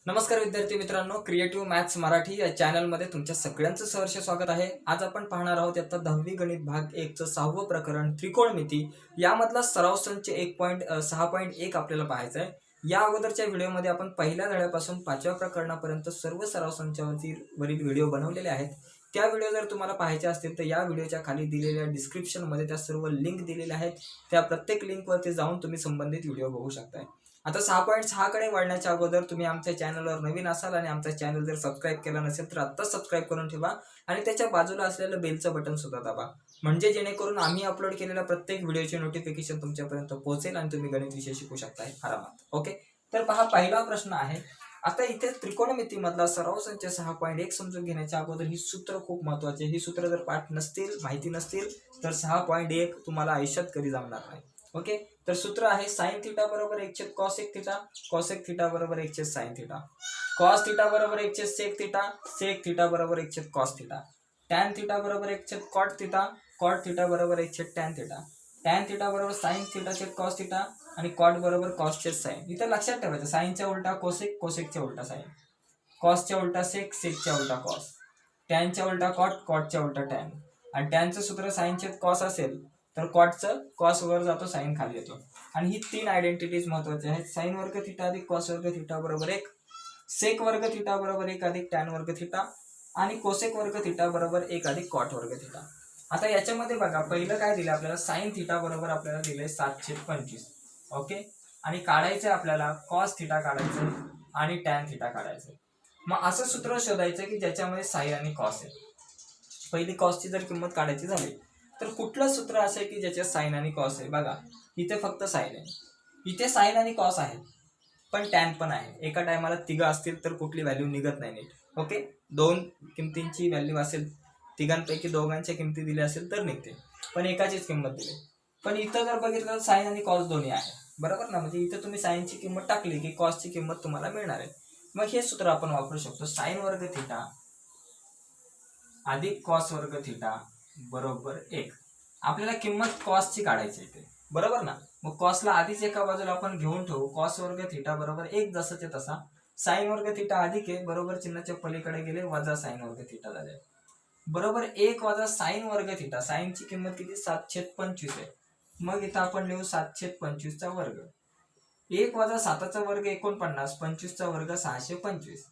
नमस्कार विद्यार्थी मित्रांनो, क्रिएटिव्ह मॅथ्स मराठी या चॅनलमध्ये तुमच्या सगळ्यांचं सहर्ष स्वागत आहे. आज आपण पाहणार आहोत इयत्ता 10वी गणित भाग 1 चं 6वं प्रकरण त्रिकोणमिती. यामधला सराव संच 1.6.1 आपल्याला पाहायचा आहे. या अगोदरच्या व्हिडिओमध्ये आपण पहिल्या धड्यापासून 5व्या प्रकरणापर्यंत सर्व सराव संचावरील व्हिडिओ बनवलेले आहेत. त्या व्हिडिओ जर तुम्हाला पाहायचे असतील तर या व्हिडिओच्या खाली दिलेल्या डिस्क्रिप्शनमध्ये त्या सर्व लिंक दिलेल्या आहेत. त्या प्रत्येक लिंकवरती जाऊन तुम्ही संबंधित व्हिडिओ बघू शकताय. आता 6.6 कडे वळण्याच्या अगोदर तुम्ही आमच्या चॅनलवर नवीन असाल आणि आमचा चॅनल जर सबस्क्राईब केला नसेल तर आत्ताच सबस्क्राईब करून ठेवा आणि त्याच्या बाजूला असलेलं बेलचं बटन सुद्धा दाबा, म्हणजे जेणेकरून आम्ही अपलोड केलेल्या प्रत्येक व्हिडिओचे नोटिफिकेशन तुमच्यापर्यंत पोहोचेल आणि तुम्ही गणित विषय शिकू शकताय आरामात. ओके, तर पहा, पहिला प्रश्न आहे. आता इथे त्रिकोणमितीमधला सराव संच 6.1 समजून घेण्याच्या अगोदर ही सूत्र खूप महत्वाची. ही सूत्र जर पाठ नसतील, माहिती नसतील तर 6.1 तुम्हाला आयुष्यात कधी जमणार नाही. ओके, तर सूत्र आहे साइन थिटा बरोबर 1 कॉस 1 थिटा, कॉस 1 थिटा बरोबर 1 साइन थिटा, कॉस थिटा बरोबर 1 सेक थिटा, सेक थिटा बरोबर 1 कॉस थिटा, टॅन थिटा बरोबर 1 कॉट थिटा, कॉट थिटा बरोबर 1 टॅन थिटा, टॅन थिटा बरोबर साइन थिटा छेद कॉस थिटा आणि कॉट बरोबर कॉस छेद साइन. इथं लक्षात ठेवायचं, साइनच्या उलटा कोसेक, कोसेकच्या उलटा साइन, कॉसच्या उलटा सेक, सेकच्या उलटा कॉस, टॅनच्या उलटा कॉट, कॉटच्या उलटा टॅन. आणि टॅनचं सूत्र साइन छेद कॉस असेल तर कॉटचं कॉस वर जातो, साइन खाली येतो. आणि ही तीन आयडेंटिटीज महत्वाच्या आहेत. साइन वर्ग थिटा अधिक कॉस वर्ग थिटा बरोबर 1, सेक वर्ग थिटा बरोबर 1 अधिक टॅन वर्ग थिटा आणि कोसेक वर्ग थिटा बरोबर 1 अधिक कॉट वर्ग थिटा. आता याच्यामध्ये बघा, पहिलं काय दिलं आपल्याला, साइन थिटा बरोबर आपल्याला दिलंय 7/25. ओके, आणि काढायचं आपल्याला कॉस थिटा काढायचं आणि टॅन थिटा काढायचं. मग असं सूत्र शोधायचं की ज्याच्यामध्ये साइन आणि कॉस आहे. पहिली कॉसची जर किंमत काढायची झाली तर कुठलं सूत्र असं आहे की ज्याच्यात साइन आणि कॉस आहे. बघा, इथे फक्त साइन आहे, इथे साइन आणि कॉस आहे, पण टॅन पण आहे. एका टायमाला तिघं असतील तर कुठली व्हॅल्यू निघत नाही नीट. ओके, दोन किमतींची व्हॅल्यू असेल, तिघांपैकी दोघांच्या किमती दिल्या असेल तर निघते, पण एकाचीच किंमत दिली. पण इथं जर बघितलं तर साइन आणि कॉस दोन्ही आहे, बरोबर ना. म्हणजे इथं तुम्ही साइनची किंमत टाकली की कॉसची किंमत तुम्हाला मिळणार आहे. मग हे सूत्र आपण वापरू शकतो, साइन वर्ग थिटा अधिक कॉस वर्ग थिटा बरोबर 1. आपल्याला किंमत कॉसची काढायची इथे, बरोबर ना. मग कॉसला आधीच एका बाजूला आपण घेऊन ठेवू, कॉस वर्ग थिटा बरोबर 1 जसंचे तसा. साइन वर्ग थिटा अधिक आहे, बरोबर चिन्हाच्या पलीकडे गेले, वजा साइन वर्ग थिटा झाले, बरोबर 1 वजा साइन वर्ग थिटा. साइनची किंमत किती, 7/25 आहे. मग इथं आपण लिहू 7/25 चा वर्ग. 1 वजा 7चा वर्ग 49, 25 चा वर्ग 625.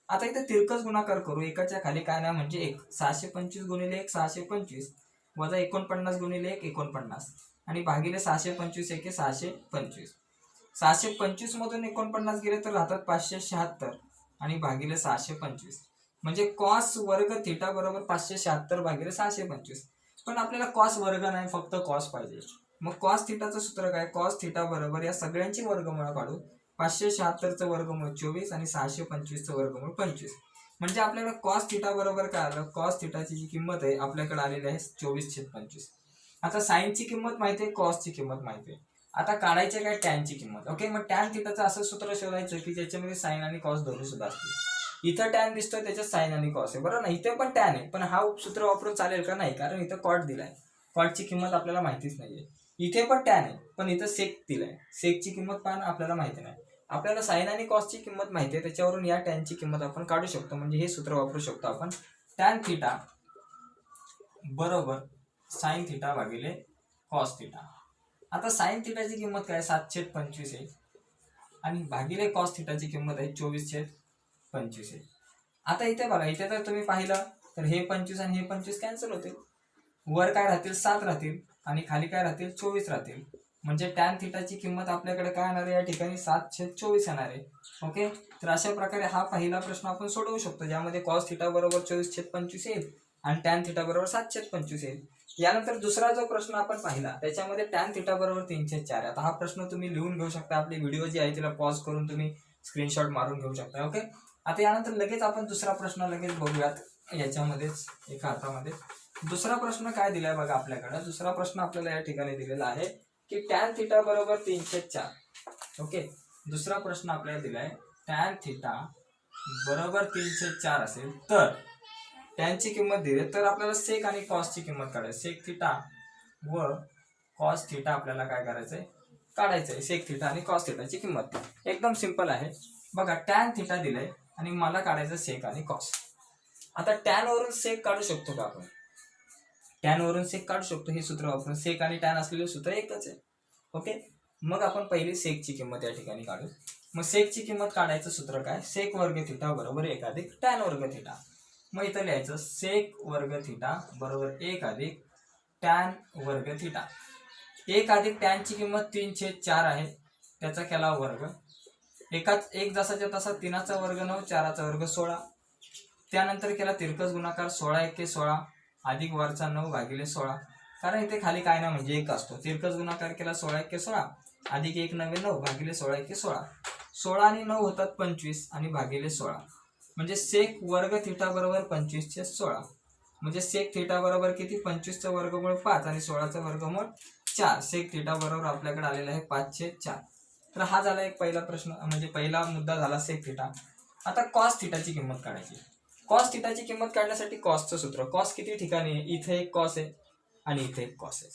आता इथे तिरकस गुणाकार करू, एकाच्या खाली काय नाही म्हणजे 1. 625 गुणिले 1 625 वजा 49 गुणिले 1 49 आणि भागिले 625 1 625. 625 मधून 49 गेले तर राहतात 576 आणि भागिले 625. म्हणजे कॉस वर्ग थिटा बरोबर 576 भागिले 625. पण आपल्याला कॉस वर्ग नाही, फक्त कॉस पाहिजे. मग कॉस थिटाचं सूत्र काय, कॉस थिटा बरोबर या सगळ्यांची वर्गमूळ काढू. 576चं वर्गमूळ 24 आणि 625चं वर्गमूळ 25. म्हणजे आपल्याला कॉस थिटा बरोबर काय आलं, कॉस थिटाची जी किंमत आहे आपल्याकडे आलेली आहे 24/25. आता साइनची किंमत माहिती आहे, कॉसची किंमत माहिती आहे. आता काढायचे काय, टॅनची किंमत. ओके, मग टॅन थिटाचं असं सूत्र शोधायचं की ज्याच्यामध्ये साइन आणि कॉस दोन्ही सुद्धा असतील. इथं टॅन दिसतोय, त्याच्यात साइन आणि कॉस आहे, बरोबर ना. इथे पण टॅन आहे, पण हा सूत्र वापरून चालेल का, नाही, कारण इथं कॉट दिलाय, कॉटची किंमत आपल्याला माहितीच नाहीये. इथे पण टॅन आहे, पण इथं सेक दिलाय, सेकची किंमत पण आपल्याला माहिती नाही. आपल्याला साइन आणि कॉसची किंमत माहिती आहे, त्याच्यावरून या टॅनची किंमत आपण काढू शकतो. म्हणजे हे सूत्र वापरू शकतो आपण, टॅन थिटा बरोबर साइन थिटा भागिले कॉस थिटा. आता साइन थिटाची किंमत काय, 7/25 आहे आणि भागिले कॉस थिटाची किंमत आहे 24/25 आहे. आता इथे बघा, इथे तर तुम्ही पाहिलं तर हे 25 आणि हे 25 कॅन्सल होतील. वर काय राहतील, 7 राहतील आणि खाली काय राहतील, 24 राहतील. म्हणजे टॅन थिटाची किंमत आपल्याकडे काय येणार आहे, या ठिकाणी 7/24 येणार आहे. ओके, तर अशा प्रकारे हा पहिला प्रश्न आपण सोडवू शकतो, ज्यामध्ये कॉस थिटा बरोबर 24/25 येईल आणि टॅन थिटा बरोबर 7/25 येईल. यानंतर दुसरा जो प्रश्न आपण पाहिला त्याच्यामध्ये टॅन थिटा बरोबर 3/4. आता हा प्रश्न तुम्ही लिहून घेऊ शकता, आपली व्हिडिओ जी आहे तिला पॉज करून तुम्ही स्क्रीनशॉट मारून घेऊ शकता. ओके, आता यानंतर लगेच आपण दुसरा प्रश्न लगेच बघूयात, याच्यामध्येच एका हातामध्ये. दुसरा प्रश्न काय दिलाय बघा आपल्याकडे. दुसरा प्रश्न आपल्याला या ठिकाणी दिलेला आहे की टॅन थिटा बरोबर 3/4. ओके, दुसरा प्रश्न आपल्याला दिलाय, टॅन थिटा बरोबर 3/4 असेल तर टॅनची किंमत दिली तर आपल्याला सेक आणि कॉसची किंमत काढायची. सेक थिटा व कॉस थिटा आपल्याला काय करायचंय, काढायचंय. सेक थिटा आणि कॉस थिटाची किंमत एकदम सिंपल आहे. बघा टॅन थिटा दिलंय आणि मला काढायचं सेक आणि कॉस. आता टॅन वरून सेक काढू शकतो का आपण? टॅन वरून सेक काढू शकतो. हे सूत्र वापरून सेक आणि टॅन असलेले सूत्र एकच आहे. ओके, मग आपण पहिली सेकची किंमत या ठिकाणी काढू. मग सेकची किंमत काढायचं सूत्र काय? सेक वर्ग थिटा बरोबर 1 अधिक टॅन वर्ग थिटा. मग इथं लिहायचं सेक वर्ग थिटा बरोबर 1 अधिक टॅन वर्ग थिटा. 1 अधिक टॅनची किंमत 3/4 आहे, त्याचा केला वर्ग. एक जसाच्या तसा 3चा वर्ग 9, 4चा वर्ग 16. त्यानंतर केला तिरकस गुणाकार 16 एके 16 अधिक वरचा 9 भागिले 16. कारण इथे खाली काय ना म्हणजे 1 असतो. तिरकस गुणाकार केला 16 एके 16 अधिक 1 9 9 भागिले 16 एके 16. 16 आणि 9 होतात 25 आणि भागिले 16. म्हणजे सेक वर्ग थिटा बरोबर 25/16. म्हणजे सेक थिटा बरोबर किती? 25चं वर्गमूळ 5 आणि 16चं वर्गमूळ 4. सेक थिटा बरोबर आपल्याकडे आलेला आहे 5/4. तर हा झाला एक पहिला प्रश्न, म्हणजे पहिला मुद्दा झाला सेक थिटा. आता कॉस थिटाची किंमत काढायची. कॉस थिटाची किंमत काढण्यासाठी कॉसचं सूत्र. कॉस किती ठिकाणी आहे? इथे एक कॉस आहे आणि इथे एक कॉस आहे.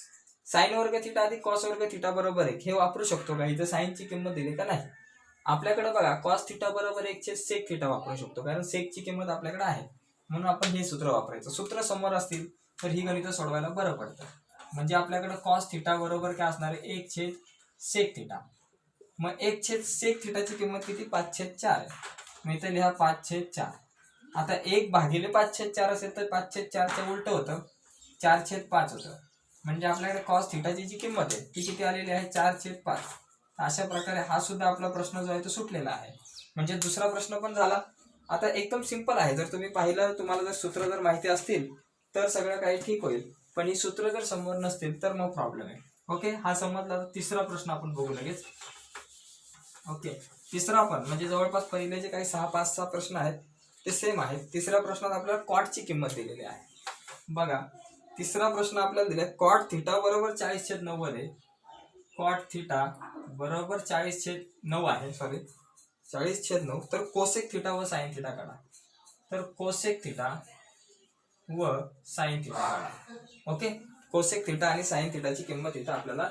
साइन वर्ग थिटा अधिक कॉस वर्ग थिटा बरोबर 1 हे वापरू शकतो का? इथं साइनची किंमत दिली का नाही? आपल्याकडे बघा कॉस थिटा बरोबर 1 सेक थिटा वापरू शकतो, कारण सेकची किंमत आपल्याकडे आहे म्हणून आपण हे सूत्र वापरायचं. सूत्र समोर असतील तर ही गणितं सोडवायला बरं पडतं. म्हणजे आपल्याकडे कॉस थिटा बरोबर काय असणार आहे? 1 सेक थिटा. मग 1 सेक थिटाची किंमत किती? 5/4 आहे. मग इथे लिहा 5/4. आता 1 भागिले 5/4 असेल तर 5/4चं उलट होतं, 4/5 होतं. म्हणजे आपल्याकडे कॉस थिटाची जी किंमत आहे ती किती आलेली आहे? 4/5. अशा प्रकारे हा सुद्धा आपला प्रश्न जो आहे तो सुटलेला आहे. म्हणजे दुसरा प्रश्न पण झाला. आता एकदम सिंपल आहे. जर तुम्ही पाहिलं, तुम्हाला जर सूत्र जर माहिती असतील तर सगळं काही ठीक होईल, पण ही सूत्र जर समोर नसतील तर मग प्रॉब्लेम आहे. ओके, हा समजला. तिसरा प्रश्न आपण बघू लगेच. ओके, तिसरा पण म्हणजे जवळपास पहिले जे काही 5-6 प्रश्न आहेत ते सेम आहेत. तिसऱ्या प्रश्नात आपल्याला कॉटची किंमत दिलेली आहे. बघा, तिसरा प्रश्न आपल्याला दिलाय कॉट थिटा बरोबर 40/90 आहे. कॉट थिटा बरोबर 40/9 आहे, सॉरी 40/9. तर कोसेक थिटा व साइन थिटा काढा. तर कोसेक थिटा व साइन थिटा काढा. ओके, कोसेक थिटा आणि साइन थिटाची किंमत इथं आपल्याला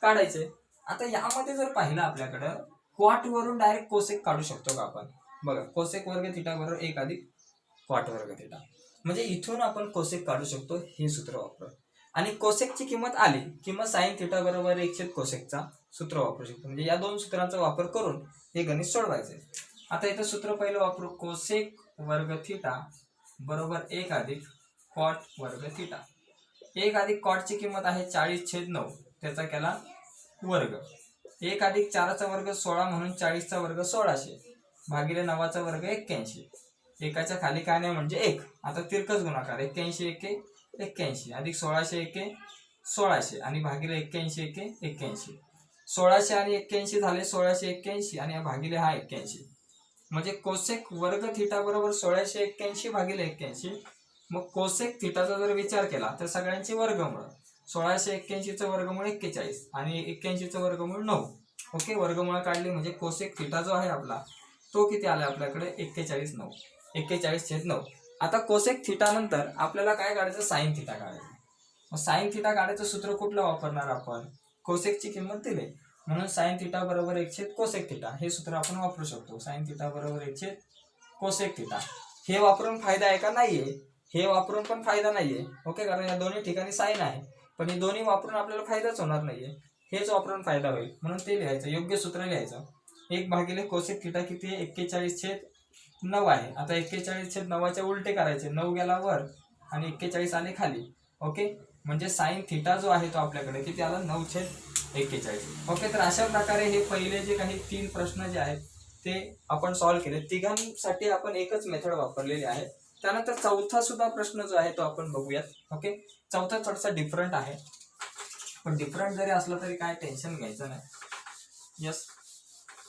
काढायची. आता यामध्ये जर पाहिलं आपल्याकडं कॉट वरून डायरेक्ट कोसेक काढू शकतो का आपण? बघा, कोसेक वर्ग थिटा बरोबर 1 अधिक कॉट वर्ग थिटा. म्हणजे इथून आपण कोसेक काढू शकतो हे सूत्र वापरून. आणि कोसेकची किंमत आली की मग साइन थिटा बरोबर 1 कोसेकचा सूत्र वापरू शकतो. म्हणजे या दोन सूत्रांचा वापर करून हे गणित सोडवायचे. आता इथं सूत्र पहिलं वापरू. कोसेक वर्ग थिटा बरोबर 1 अधिक कॉट वर्ग थिटा. 1 अधिक कॉटची किंमत आहे 40/9, त्याचा केला वर्ग. 1 अधिक 4चा वर्ग 16 म्हणून 40चा वर्ग 1600 भागिले 9चा वर्ग 81. एकाच्या खाली काय नाही म्हणजे 1. आता तिरकस गुणाकार 81 एके 81 अधिक 1600 एके 1600 आणि भागिले 81 एके 81. 1600 आणि 81 झाले 1681 आणि भागिले हा 81. म्हणजे कोसेक वर्ग थिटा बरोबर 1681 भागिले 81. मग कोसेक थिटाचा जर विचार केला तर सगळ्यांची वर्गमूळ 1681चं वर्गमूळ 41 आणि 81चं वर्गमूळ 9. ओके, वर्गमूळ काढली म्हणजे कोसेक थिटा जो आहे आपला तो किती आला आपल्याकडे? 41/9. 41/9. आता कोसेक थिटा नंतर आपल्याला काय काढायचं? साइन थिटा काढायचं. मग साइन थिटा काढायचं सूत्र कुठलं वापरणार आपण? कोसेकची किंमत दिली म्हणून साइन थिटा बरोबर 1 कोसेक थिटा हे सूत्र आपण वापरू शकतो. साइन थिटा बरोबर 1 कोसेक थिटा. हे वापरून फायदा आहे का? नाहीये. हे वापरून पण फायदा नाहीये. ओके, कारण या दोन्ही ठिकाणी साइन आहे, पण हे दोन्ही वापरून आपल्याला फायदाच होणार नाहीये. हेच वापरून फायदा होईल म्हणून ते लिहायचं, योग्य सूत्र लिहायचं. 1 भागिले कोसेक थिटा किती आहे? 41/9 आहे. आता 41/9चे उलटे करायचे. 9 गेला वर आणि 41 आले खाली. ओके, म्हणजे साइन थिटा जो आहे तो आपल्याकडे किती आला? 9/41. ओके, तर अशा प्रकारे हे पहिले जे काही 3 प्रश्न जे आहेत ते आपण सॉल्व्ह केले. तिघांसाठी आपण एकच मेथड वापरलेली आहे. त्यानंतर चौथा सुद्धा प्रश्न जो आहे तो आपण बघूयात. ओके, चौथा थोडासा डिफरंट आहे, पण डिफरंट जरी असलं तरी काय टेन्शन घ्यायचं नाही. Yes,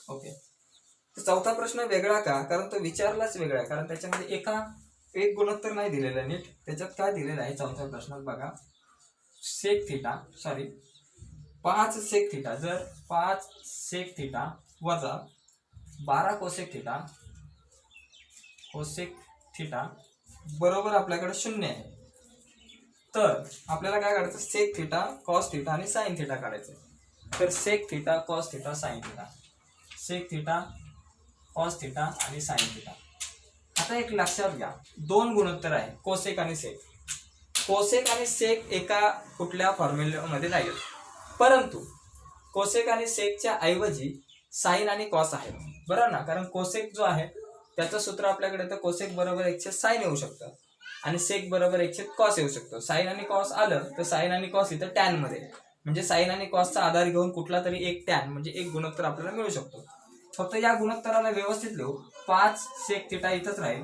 okay. तर चौथा प्रश्न वेगळा का? कारण तो विचारलाच वेगळा आहे, कारण त्याच्यामध्ये एक गुणोत्तर नाही दिलेलं आहे नीट. त्याच्यात काय दिलेलं आहे चौथ्या प्रश्नात बघा, सेक थिटा 5 सेक थिटा. जर 5 सेक थिटा वजा 12 कोसेक थिटा बरोबर आपल्याकडे 0 आहे, तर आपल्याला काय काढायचं? सेक थिटा, कॉस थिटा आणि साइन थिटा काढायचं. तर sec theta, cos theta, sine theta. Sec theta, cos theta आणि साइन थिटा. आता एक लक्षात घ्या, दोन गुणोत्तर आहे कोसेक आणि सेक. कोसेक आणि सेक एका कुठल्या फॉर्म्युल्यामध्ये नाही, परंतु कोसेक आणि सेकच्या ऐवजी साइन आणि कॉस आहे, बरोबर ना. कारण कोसेक जो आहे त्याचं सूत्र आपल्याकडे तर कोसेक बरोबर 1/sin येऊ शकतं आणि सेक बरोबर 1/cos येऊ शकतो. साइन आणि कॉस आलं तर साइन आणि कॉस इथं टॅन मध्ये, म्हणजे साइन आणि कॉसचा आधार घेऊन कुठला तरी एक टॅन म्हणजे एक गुणोत्तर आपल्याला मिळू शकतो. फक्त या गुणोत्तराला व्यवस्थित लिहू, 5 सेक थिटा इथंच राहील,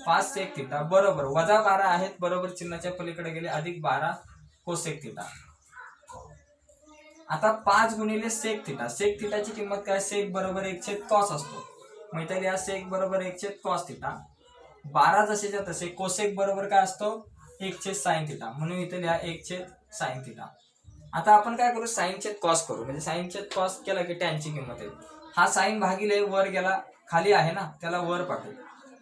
5 सेक थिटा बरोबर -12 आहेत, बरोबर चिन्हाच्या पलीकडे गेले, अधिक 12 कोसेक थिटा. आता 5 गुणिले सेक थिटा, सेक थिटाची किंमत काय, सेक बरोबर 1/cos असतो, मग इथे लिहा सेक बरोबर 1/cos थिटा. 12 जसेच्या तसे कोसेक बरोबर काय असतो 1/sin थिटा, म्हणून इथे लिहा 1/sin थिटा. आता आपण काय करू, sin/cos करू, म्हणजे sin/cos केला की टॅनची किंमत आहे. हा साइन भागिले वर गेला, खाली आहे ना त्याला वर पाठवू,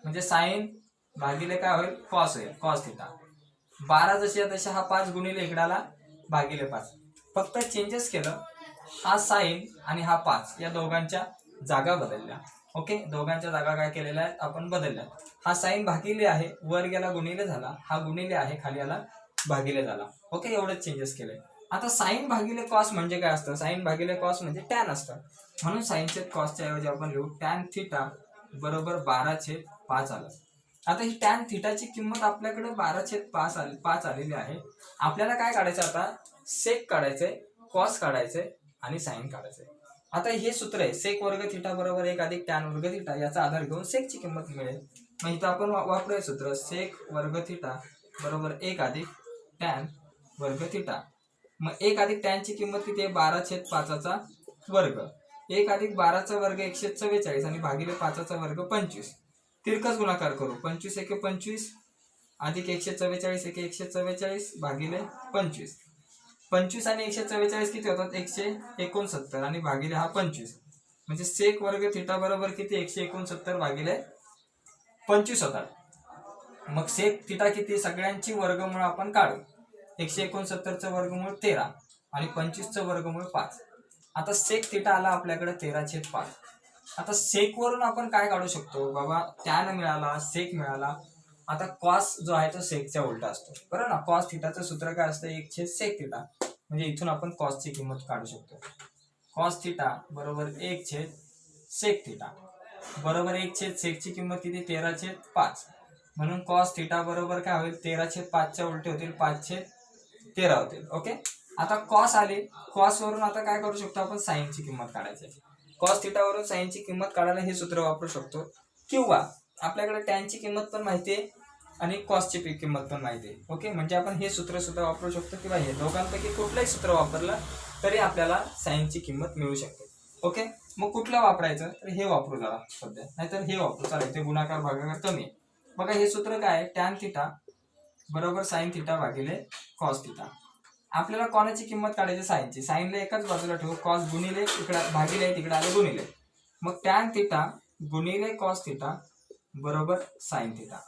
म्हणजे साइन भागिले काय होईल कॉस होईल, कॉस थिटा. 12 जसे तसे हा 5 गुणिले इकडाला भागिले 5, फक्त चेंजेस केलं, हा साइन आणि हा 5 या दोघांच्या जागा बदलल्या. ओके, दोघांच्या जागा काय केलेल्या आहेत आपण बदलल्या. हा साइन भागिले आहे, वर गेला गुणिले झाला, हा गुणिले आहे खाली आला भागिले झाला. ओके, एवढंच चेंजेस केले. आता साइन भागिले कॉस म्हणजे काय असतं, साइन भागिले कॉस म्हणजे टॅन असतं, म्हणून sin/cosच्या ऐवजी आपण लिहू टॅन थिटा बरोबर 12/5 आलं. आता ही टॅन थिटाची किंमत आपल्याकडे 12/5 आलेली आहे. आपल्याला काय काढायचं आता, सेक काढायचंय, कॉस काढायचंय आणि साइन काढायचंय. आता हे सूत्र आहे, सेक वर्ग थिटा बरोबर 1 अधिक टॅन वर्ग थिटा, याचा आधार घेऊन सेकची किंमत मिळेल. मग इथं आपण वापरूया सूत्र, सेक वर्ग थिटा बरोबर 1 अधिक टॅन वर्ग थिटा. मग 1 अधिक टॅनची किंमत किती आहे, 12/5चा वर्ग, 1 अधिक 12चा वर्ग 144 आणि भागिले 5चा वर्ग 25. तिरकस गुणाकार करू, 25 एके 25 अधिक 144 एके 144 भागिले 25. 25 आणि 144 किती होतात, 169 आणि भागिले हा 25, म्हणजे सेक वर्ग थिटा बरोबर किती 169 भागिले 25 होतात. मग सेक थिटा किती, सगळ्यांची वर्गमूळ आपण काढू, 169चं वर्गमूळ 13 आणि 25चं वर्गमूळ 5. आता सेक थिटा आला आपल्याकडे 13/5. आता सेक वरून आपण काय काढू शकतो बाबा, टॅन मिळाला, सेक मिळाला. आता कॉस जो आहे तो सेकच्या उलटा असतो, बरोबर ना. कॉस थिटाचं सूत्र काय असतं, 1/sec थिटा, म्हणजे इथून आपण कॉसची किंमत काढू शकतो. कॉस थिटा बरोबर 1/sec थिटा बरोबर 1/secची किंमत किती 13/5, म्हणून कॉस थिटा बरोबर काय होईल 13/5च्या उलटे होतील 5/13 होतील. ओके, आता कॉस आले, कॉस वरून आता काय करू शकतो आपण, साइनची किंमत काढायची. कॉस थिटा वरून साइनची किंमत काढायला हे सूत्र वापरू शकतो, किंवा आपल्याकडे टॅनची किंमत पण माहिती आहे आणि कॉसची किंमत पण माहिती आहे. ओके, म्हणजे आपण हे सूत्र सुद्धा वापरू शकतो, किंवा हे दोघांपैकी कुठलंही सूत्र वापरलं तरी आपल्याला साइनची किंमत मिळू शकते. ओके, मग कुठलं वापरायचं, तर हे वापरू जरा सध्या, नाहीतर हे वापरू, चालेल, ते गुणाकार भागाकार कमी आहे. बघा हे सूत्र काय आहे, टॅन थिटा बरोबर साइन थिटा भागिले कॉस थिटा. आपल्याला कोणाची किंमत काढायची, साइनची. साइनला एकाच बाजूला ठेवू, कॉस गुणिले इकडे भागिले तिकडे आले गुणिले, मग टॅन थिटा गुणिले कॉस थिटा बरोबर साइन थिटा.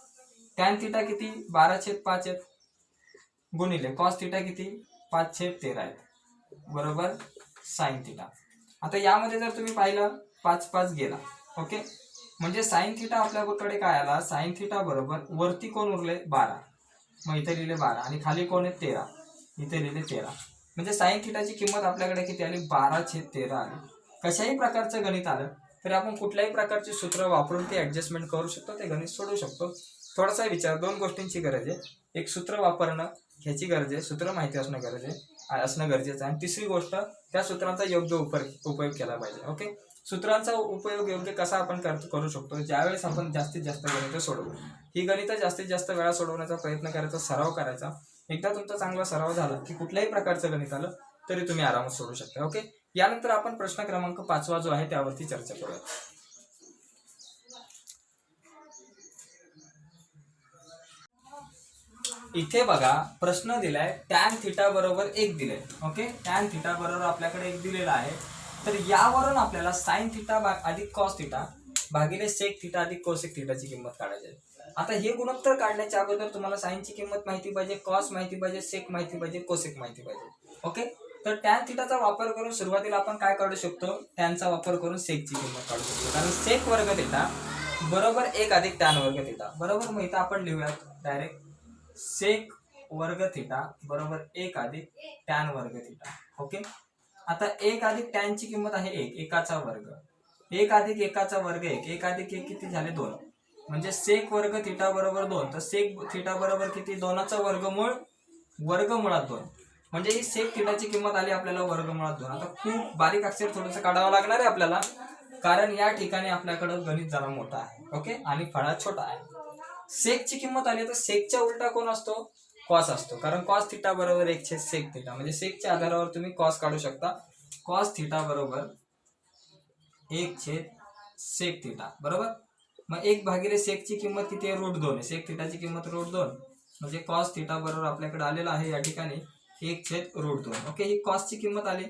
टॅन थिटा किती 12/5 आहेत, गुणिले कॉस थिटा किती 5/13 आहेत बरोबर साइन थिटा. आता यामध्ये जर तुम्ही पाहिलं 5/5 गेला. ओके, म्हणजे साइन थिटा आपल्याकडे काय आला, साइन थिटा बरोबर वरती कोण उरले 12, मग इथे लिहिले 12 आणि खाली कोण आहे 13, इथे लिहिले 13, म्हणजे साइन थिटाची किंमत आपल्याकडे किती आली 12/13 आली. कशाही प्रकारचं गणित आलं तरी आपण कुठल्याही प्रकारचे सूत्र वापरून ते ऍडजस्टमेंट करू शकतो, ते गणित सोडवू शकतो. थोडासा विचार, दोन गोष्टींची गरज आहे, एक सूत्र वापरणं ह्याची गरज आहे, सूत्र माहिती असणं गरजेचं आहे, आणि तिसरी गोष्ट त्या सूत्रांचा योग्य उपयोग केला पाहिजे. ओके, सूत्रांचा उपयोग योग्य कसा आपण करू शकतो, ज्यावेळेस आपण जास्तीत जास्त गणितं सोडवू. ही गणितं जास्तीत जास्त वेळा सोडवण्याचा प्रयत्न करायचा, सराव करायचा. एकदा तुमचा चांगला सराव झाला की कुठल्याही प्रकारचं गणित आलं तरी तुम्ही आरामात सोडवू शकता. ओके, यानंतर आपण प्रश्न क्रमांक 5 जो आहे त्यावरती चर्चा करूया. इथे बघा प्रश्न दिलाय, टॅन थिटा बरोबर 1 दिले. ओके, टॅन थिटा बरोबर आपल्याकडे 1 दिलेला आहे, तर यावरून आपल्याला साइन थिटा अधिक कॉस थिटा भागिले सेक थिटा अधिक कोसेक थिटाची किंमत काढायची आहे. आता हे गुणोत्तर काढण्याच्या अगोदर तुम्हाला साइनची किंमत माहिती पाहिजे, कॉस माहिती पाहिजे, सेक माहिती पाहिजे, कोसेक माहिती पाहिजे. ओके, तर टॅन थिटाचा वापर करून सुरुवातीला आपण काय काढू शकतो, टॅनचा वापर करून सेकची किंमत काढू शकतो, कारण सेक वर्ग थिटा बरोबर 1 अधिक टॅन वर्ग थिटा बरोबर. मग इथं आपण लिहूयात डायरेक्ट सेक वर्ग थिटा बरोबर 1 अधिक टॅन वर्ग थिटा. ओके. आता 1 अधिक टॅनची किंमत आहे 1, एकाचा वर्ग, 1 अधिक एकाचा वर्ग 1, 1 अधिक 1 किती झाले 2, म्हणजे सेक वर्ग थिटा बरोबर 2. तर सेक थिटा बरोबर किती, 2चा वर्गमूळ वर्गमुळात 2, म्हणजे ही सेक थिटाची किंमत आली आपल्याला वर्गमुळात 2. आता खूप बारीक अक्षर थोडंसं काढावं लागणार आहे आपल्याला, कारण या ठिकाणी आपल्याकडं गणित जरा मोठा आहे. ओके. आणि फळा छोटा आहे. सेकची किंमत आली तर सेकच्या उलटा कोण असतो, कॉस असतो, कारण कॉस थिटा बरोबर 1 सेक थिटा, म्हणजे सेकच्या आधारावर तुम्ही कॉस काढू शकता. कॉस थिटा बरोबर 1 सेक थिटा बरोबर. मग 1 भागिले सेकची किंमत किती आहे, √2 आहे. सेक थिटाची किंमत √2, म्हणजे कॉस थिटा बरोबर आपल्याकडे आलेला आहे या ठिकाणी 1/√2. ओके. ही कॉसची किंमत आली.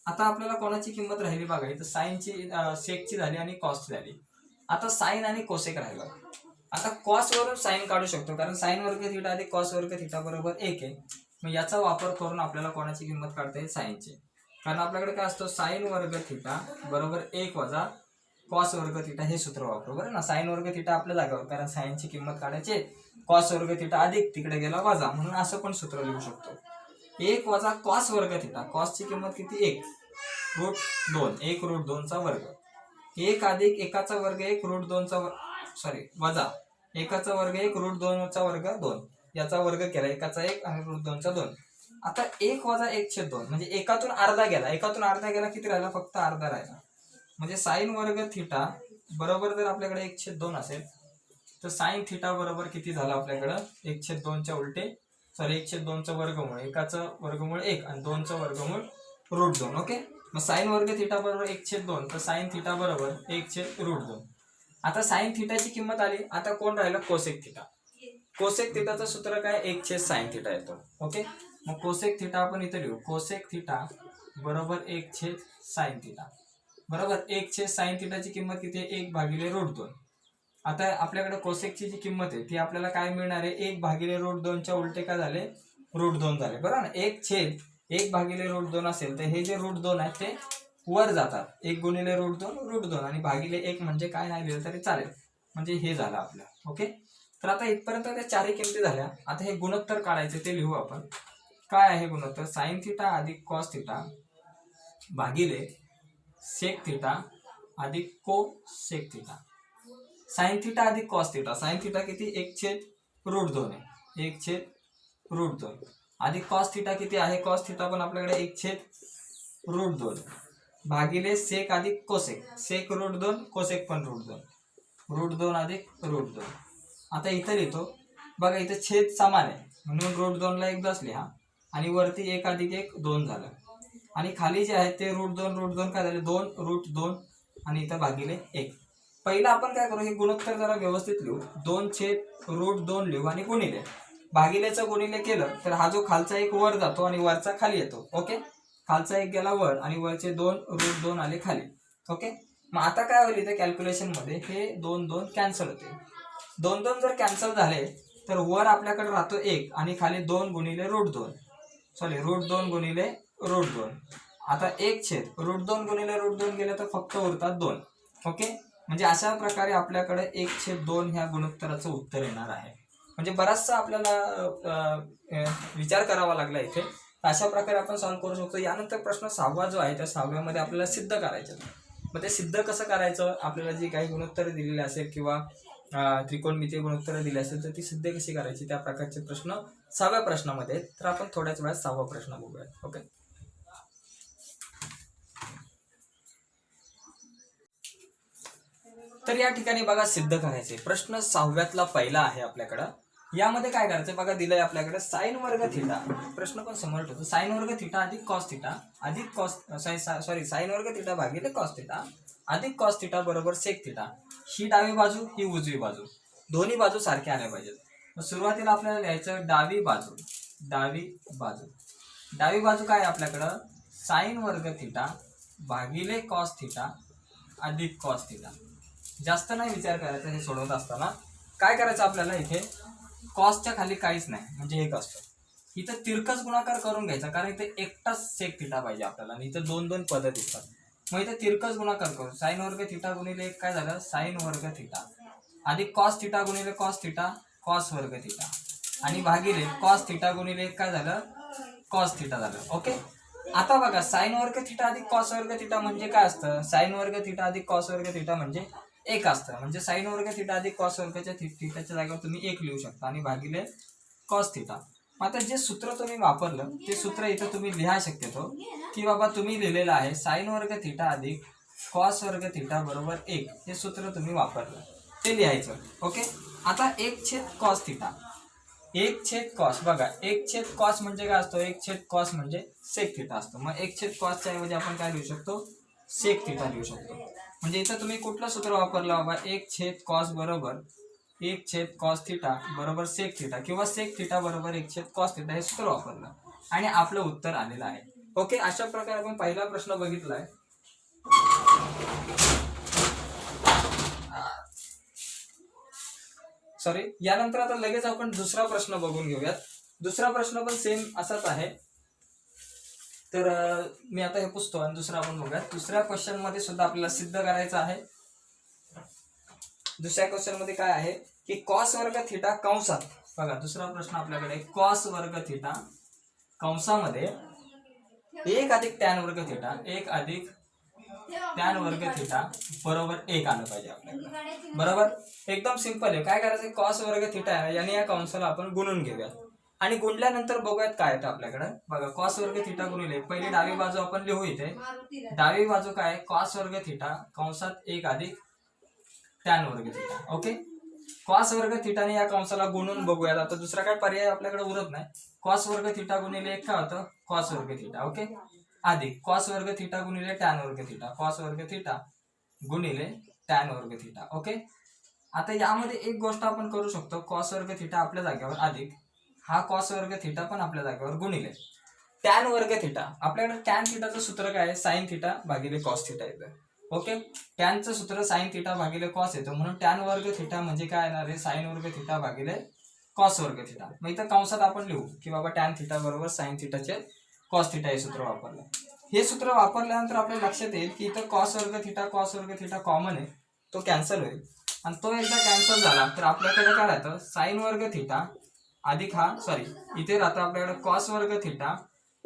आता आपल्याला कोणाची किंमत राहिली बघा, तर साईनची, सेकची झाली आणि कॉसची झाली. आता साईन आणि कोसेक राहिलं. आता कॉस वरून साईन काढू शकतो, कारण साईन वर्ग थिटा अधिक कॉस वर्ग थिटा बरोबर 1 आहे. मग याचा वापर करून आपल्याला कोणाची किंमत काढता येईल, साईनची, कारण आपल्याकडे काय असतो, साईन वर्ग थिटा बरोबर 1 वजा कॉस वर्ग थिटा, हे सूत्र वापरू बरं ना. साईन वर्ग थिटा आपल्या जागेवर, कारण साईनची किंमत काढायची, कॉस वर्ग थिटा अधिक तिकडे गेला वजा, म्हणून असं पण सूत्र लिहू शकतो. 1 वजा कॉस वर्ग थिटा, कॉसची किंमत किती 1/√2, 1/√2चा वर्ग, 1 अधिक एकाचा वर्ग 1/√2चा वजा एकाचा वर्ग 1/√2चा वर्ग 2, याचा वर्ग केला, एकाचा 1 आणि √2चा 2. आता 1 वजा 1/2, म्हणजे एकातून अर्धा गेला, एकातून अर्धा गेला किती राहिला, फक्त अर्धा राहिला. म्हणजे साईन वर्ग थिटा बरोबर जर आपल्याकडे 1/2 असेल तर साईन थिटा बरोबर किती झाला आपल्याकडं, 1/2च्या उलटे 1/2चं वर्गमूळ, एकाचं वर्गमूळ 1 आणि 2चं वर्गमूळ √2. ओके. मग साईन वर्ग थिटा बरोबर 1/2, तर साईन थिटा बरोबर 1/√2. आता साईन थिटाची किंमत आली. आता कोण राहिलं, कोसेक थिटा. कोसेक थिटाचं सूत्र काय, 1/साईन थिटा येतो. ओके. मग कोसेक थिटा आपण इथे लिहू, कोसेक थिटा बरोबर 1/साईन थिटा बरोबर. 1/साईन थिटाची किंमत किती आहे, 1/√2. आता आपल्याकडे कोसेकची जी किंमत आहे ती आपल्याला काय मिळणार आहे, 1/√2च्या उलटे काय झाले, √2 झाले बरोबर ना. 1/1/√2 असेल तर हे जे √2 आहे ते वर जातात, 1 गुणिले √2 आणि भागिले 1 म्हणजे काय नाही लिहिलं तरी चालेल, म्हणजे हे झालं आपलं. ओके. तर आता इथपर्यंत त्या चारही किमती झाल्या. आता हे गुणोत्तर काढायचे ते लिहू आपण. काय आहे गुणोत्तर, साईन थिटा अधिक कॉस थिटा भागिले सेक थिटा अधिक को सेक थिटा. साईन थिटा अधिक कॉस थिटा, साईन थिटा किती 1/√2 आहे, 1/√2 अधिक कॉस थिटा किती आहे, कॉस थिटा पण आपल्याकडे 1/√2 भागिले सेक अधिक कोसेक, सेक √2 कोसेक पण √2, √2 अधिक √2. आता इथं लिहितो बघा, इथं छेद समान आहे म्हणून √2ला 1 बसले हा, आणि वरती 1 अधिक 1 2 झालं, आणि खाली जे आहे ते √2 काय झाले 2√2 आणि इथं भागिले 1. पहिला आपण काय करू, हे गुणोत्तर जरा व्यवस्थित लिहू, 2/√2 लिहू आणि गुणिले, भागिलेचं गुणिले केलं तर हा जो खालचा 1 वर जातो आणि वरचा खाली येतो. ओके. खालचा 1 गेला वर आणि वरचे 2√2 आले खाली. ओके. मग आता काय होईल इथे कॅल्क्युलेशन मध्ये, हे 2 कॅन्सल होते. 2 जर कॅन्सल झाले तर वर आपल्याकडे राहतो 1 आणि खाली 2 गुणिले √2, √2 गुणिले √2. आता 1/√2 गुणिले √2 गेले तर फक्त उरतात 2. ओके. म्हणजे अशा प्रकारे आपल्याकडे 1/2 ह्या गुणोत्तराचं उत्तर येणार आहे. म्हणजे बराचसा आपल्याला विचार करावा लागला इथे. अशा प्रकारे आपण सॉल्व्ह करू शकतो. यानंतर प्रश्न 6वा जो आहे त्या 6व्यामध्ये आपल्याला सिद्ध करायचं. मग ते सिद्ध कसं करायचं, आपल्याला जी काही गुणोत्तरं दिलेली असेल किंवा त्रिकोणमितीय गुणोत्तरं दिली असेल तर ती सिद्ध कशी करायची, त्या प्रकारचे प्रश्न 6व्या प्रश्नामध्ये आहेत. तर आपण थोड्याच वेळात 6वा प्रश्न बघूयात. ओके. तर या ठिकाणी बघा सिद्ध करायचे प्रश्न 6व्यातला पहिला आहे आपल्याकडं. यामध्ये काय करायचं बघा, दिलंय आपल्याकडे साईन वर्ग थिटा. प्रश्न पण समोर ठेवतो, साईन वर्ग थिटा अधिक कॉस थिटा अधिक कॉस साईन वर्ग थिटा भागिले कॉस थिटा अधिक कॉस थिटा बरोबर सेक थिटा. ही डावी बाजू ही उजवी बाजू, दोन्ही बाजू सारख्या आल्या पाहिजेत. मग सुरुवातीला आपल्याला लिहायचं डावी बाजू, डावी बाजू काय आपल्याकडं, साईन वर्ग थिटा भागिले कॉस थिटा अधिक कॉस थिटा. जास्त नाही विचार करायचा हे सोडवत असताना. काय करायचं आपल्याला, इथे कॉसच्या खाली काहीच नाही म्हणजे एक असतं, इथं तिरकस गुणाकार करून घ्यायचा, कारण इथे एकटाच सेक थिटा पाहिजे आपल्याला आणि इथं दोन दोन पद दिसतात. मग इथे तिरकस गुणाकार करू. साइन वर्ग थिटा गुणिले एक काय झालं, साइन वर्ग थिटा अधिक कॉस थिटा गुणिले कॉस थिटा, कॉस वर्ग थिटा आणि भागिले कॉस थिटा गुणिले एक काय झालं, कॉस थिटा झालं. ओके. आता बघा साइन वर्ग थिटा अधिक कॉस वर्ग थिटा म्हणजे काय असतं, साइन वर्ग थिटा अधिक कॉस वर्ग थिटा म्हणजे एक असतं. म्हणजे साइन वर्ग थिटा अधिक कॉस वर्गच्या थिटाच्या जागेवर तुम्ही एक लिहू शकता आणि भागिले कॉस थिटा. आता जे सूत्र तुम्ही वापरलं ते सूत्र इथं तुम्ही लिहा शक्यतो, की बाबा तुम्ही लिहिलेलं आहे साइन वर्ग थिटा अधिक कॉस वर्ग थिटा बरोबर एक, हे सूत्र तुम्ही वापरलं ते लिहायचं. ओके. आता एक छेद कॉस थिटा, एक छेद कॉस, बघा एक छेद कॉस म्हणजे काय असतो, एक छेद कॉस म्हणजे सेक थिटा असतो. मग एक छेद कॉसच्या ऐवजी आपण काय लिहू शकतो, सेक थिटा लिहू शकतो. म्हणजे इथं तुम्ही कुठलं सूत्र वापरलं बाबा, एक छेद कॉस बरोबर एक छेद कॉस थिटा बरोबर सेक थिटा किंवा सेक थिटा बरोबर एक छेद कॉस थिटा हे सूत्र वापरलं आणि आपलं उत्तर आलेलं आहे. ओके. अशा प्रकारे आपण पहिला प्रश्न बघितलाय. सॉरी, यानंतर आता लगेच आपण दुसरा प्रश्न बघून घेऊयात. दुसरा प्रश्न पण सेम असाच आहे. तर मी आता हे पुसतो आणि दुसरा आपण बघूयात. दुसऱ्या क्वेश्चन मध्ये सुद्धा आपल्याला सिद्ध करायचं आहे. दुसऱ्या क्वेश्चन मध्ये काय आहे की कॉस वर्ग थिटा कंसात, बघा दुसरा प्रश्न आपल्याकडे कॉस वर्ग थिटा कंसामध्ये एक अधिक टॅन वर्ग थिटा, एक अधिक टॅन वर्ग थिटा बरोबर एक आलं पाहिजे आपल्याकडे. बरोबर, एकदम सिंपल आहे. काय करायचं, कॉस वर्ग थिटा आहे याने या कंसाला आपण गुणून घेऊयात आणि गुणल्यानंतर बघूयात काय येतं आपल्याकडे. बघा कॉस वर्ग थिटा गुणिले पहिली डावी बाजू आपण लिहू इथे. डावी बाजू काय, कॉस वर्ग थिटा कंसात एक अधिक टॅन वर्ग थिटा. ओके. कॉस वर्ग थिटाने या कंसाला गुणून बघूयात. आता दुसरा काय पर्याय आपल्याकडे उरत नाही. कॉस वर्ग थिटा गुणिले एक काय होतं, कॉस वर्ग थिटा. ओके. अधिक कॉस वर्ग थिटा गुणिले टॅन वर्ग थिटा, कॉस वर्ग थिटा गुणिले टॅन वर्ग थिटा. ओके. आता यामध्ये एक गोष्ट आपण करू शकतो, कॉस वर्ग थिटा आपल्या जागेवर अधिक हा कॉस वर्ग थिटा पण आपल्या जागेवर गुणिले टॅन वर्ग थिटा. आपल्याकडे टॅन थिटाचं सूत्र काय आहे, साइन थिटा भागिले कॉस थिटा येतं. ओके. टॅनचं सूत्र साइन थिटा भागिले कॉस येतं, म्हणून टॅन वर्ग थिटा म्हणजे काय येणार आहे, साइन वर्ग थिटा भागिले कॉस वर्ग थिटा. मग इथं कंसात आपण लिहू की बाबा टॅन थिटा बरोबर साइन थिटाचे कॉस थिटा हे सूत्र वापरलं. हे सूत्र वापरल्यानंतर आपल्या लक्षात येईल की इथं कॉस वर्ग थिटा कॉमन आहे, तो कॅन्सल होईल आणि तो एकदा कॅन्सल झाला तर आपल्याकडे काय राहतं, साइन वर्ग थिटा अधिक हा सॉरी इथे राहतो आपल्याकडे कॉस वर्ग थिटा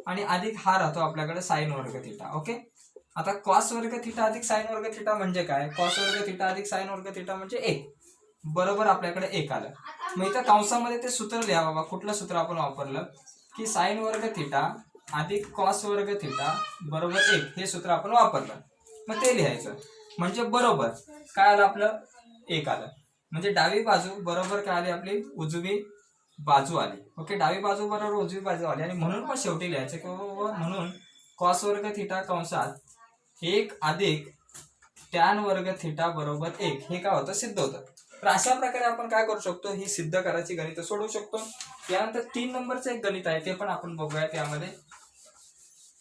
आणि अधिक हा राहतो आपल्याकडे साइन वर्ग थिटा. ओके. आता कॉस वर्ग थिटा अधिक साइन वर्ग थिटा म्हणजे काय, कॉस वर्ग थिटा अधिक साइन वर्ग थिटा म्हणजे एक, बरोबर आपल्याकडे एक आलं. मग इथं कंसामध्ये ते सूत्र लिहा बाबा. कुठलं सूत्र आपण वापरलं की साइन वर्ग थिटा अधिक कॉस वर्ग थिटा बरोबर एक, हे सूत्र आपण वापरलं. मग ते लिहायचं म्हणजे बरोबर काय आलं आपलं, एक आलं. म्हणजे डावी बाजू बरोबर काय आली आपली, उजवी बाजू आली. ओके. डावी बाजू बरोबर उजवी बाजू आली आणि म्हणून पण शेवटी लिहायचं की म्हणून कॉस वर्ग थिटा कंसात एक अधिक टॅन वर्ग थिटा बरोबर एक, हे काय होतं, सिद्ध होतं. तर अशा प्रकारे आपण काय करू शकतो, ही सिद्ध करायची गणित सोडवू शकतो. यानंतर 3 नंबरचं एक गणित आहे, ते पण आपण बघूयात यामध्ये.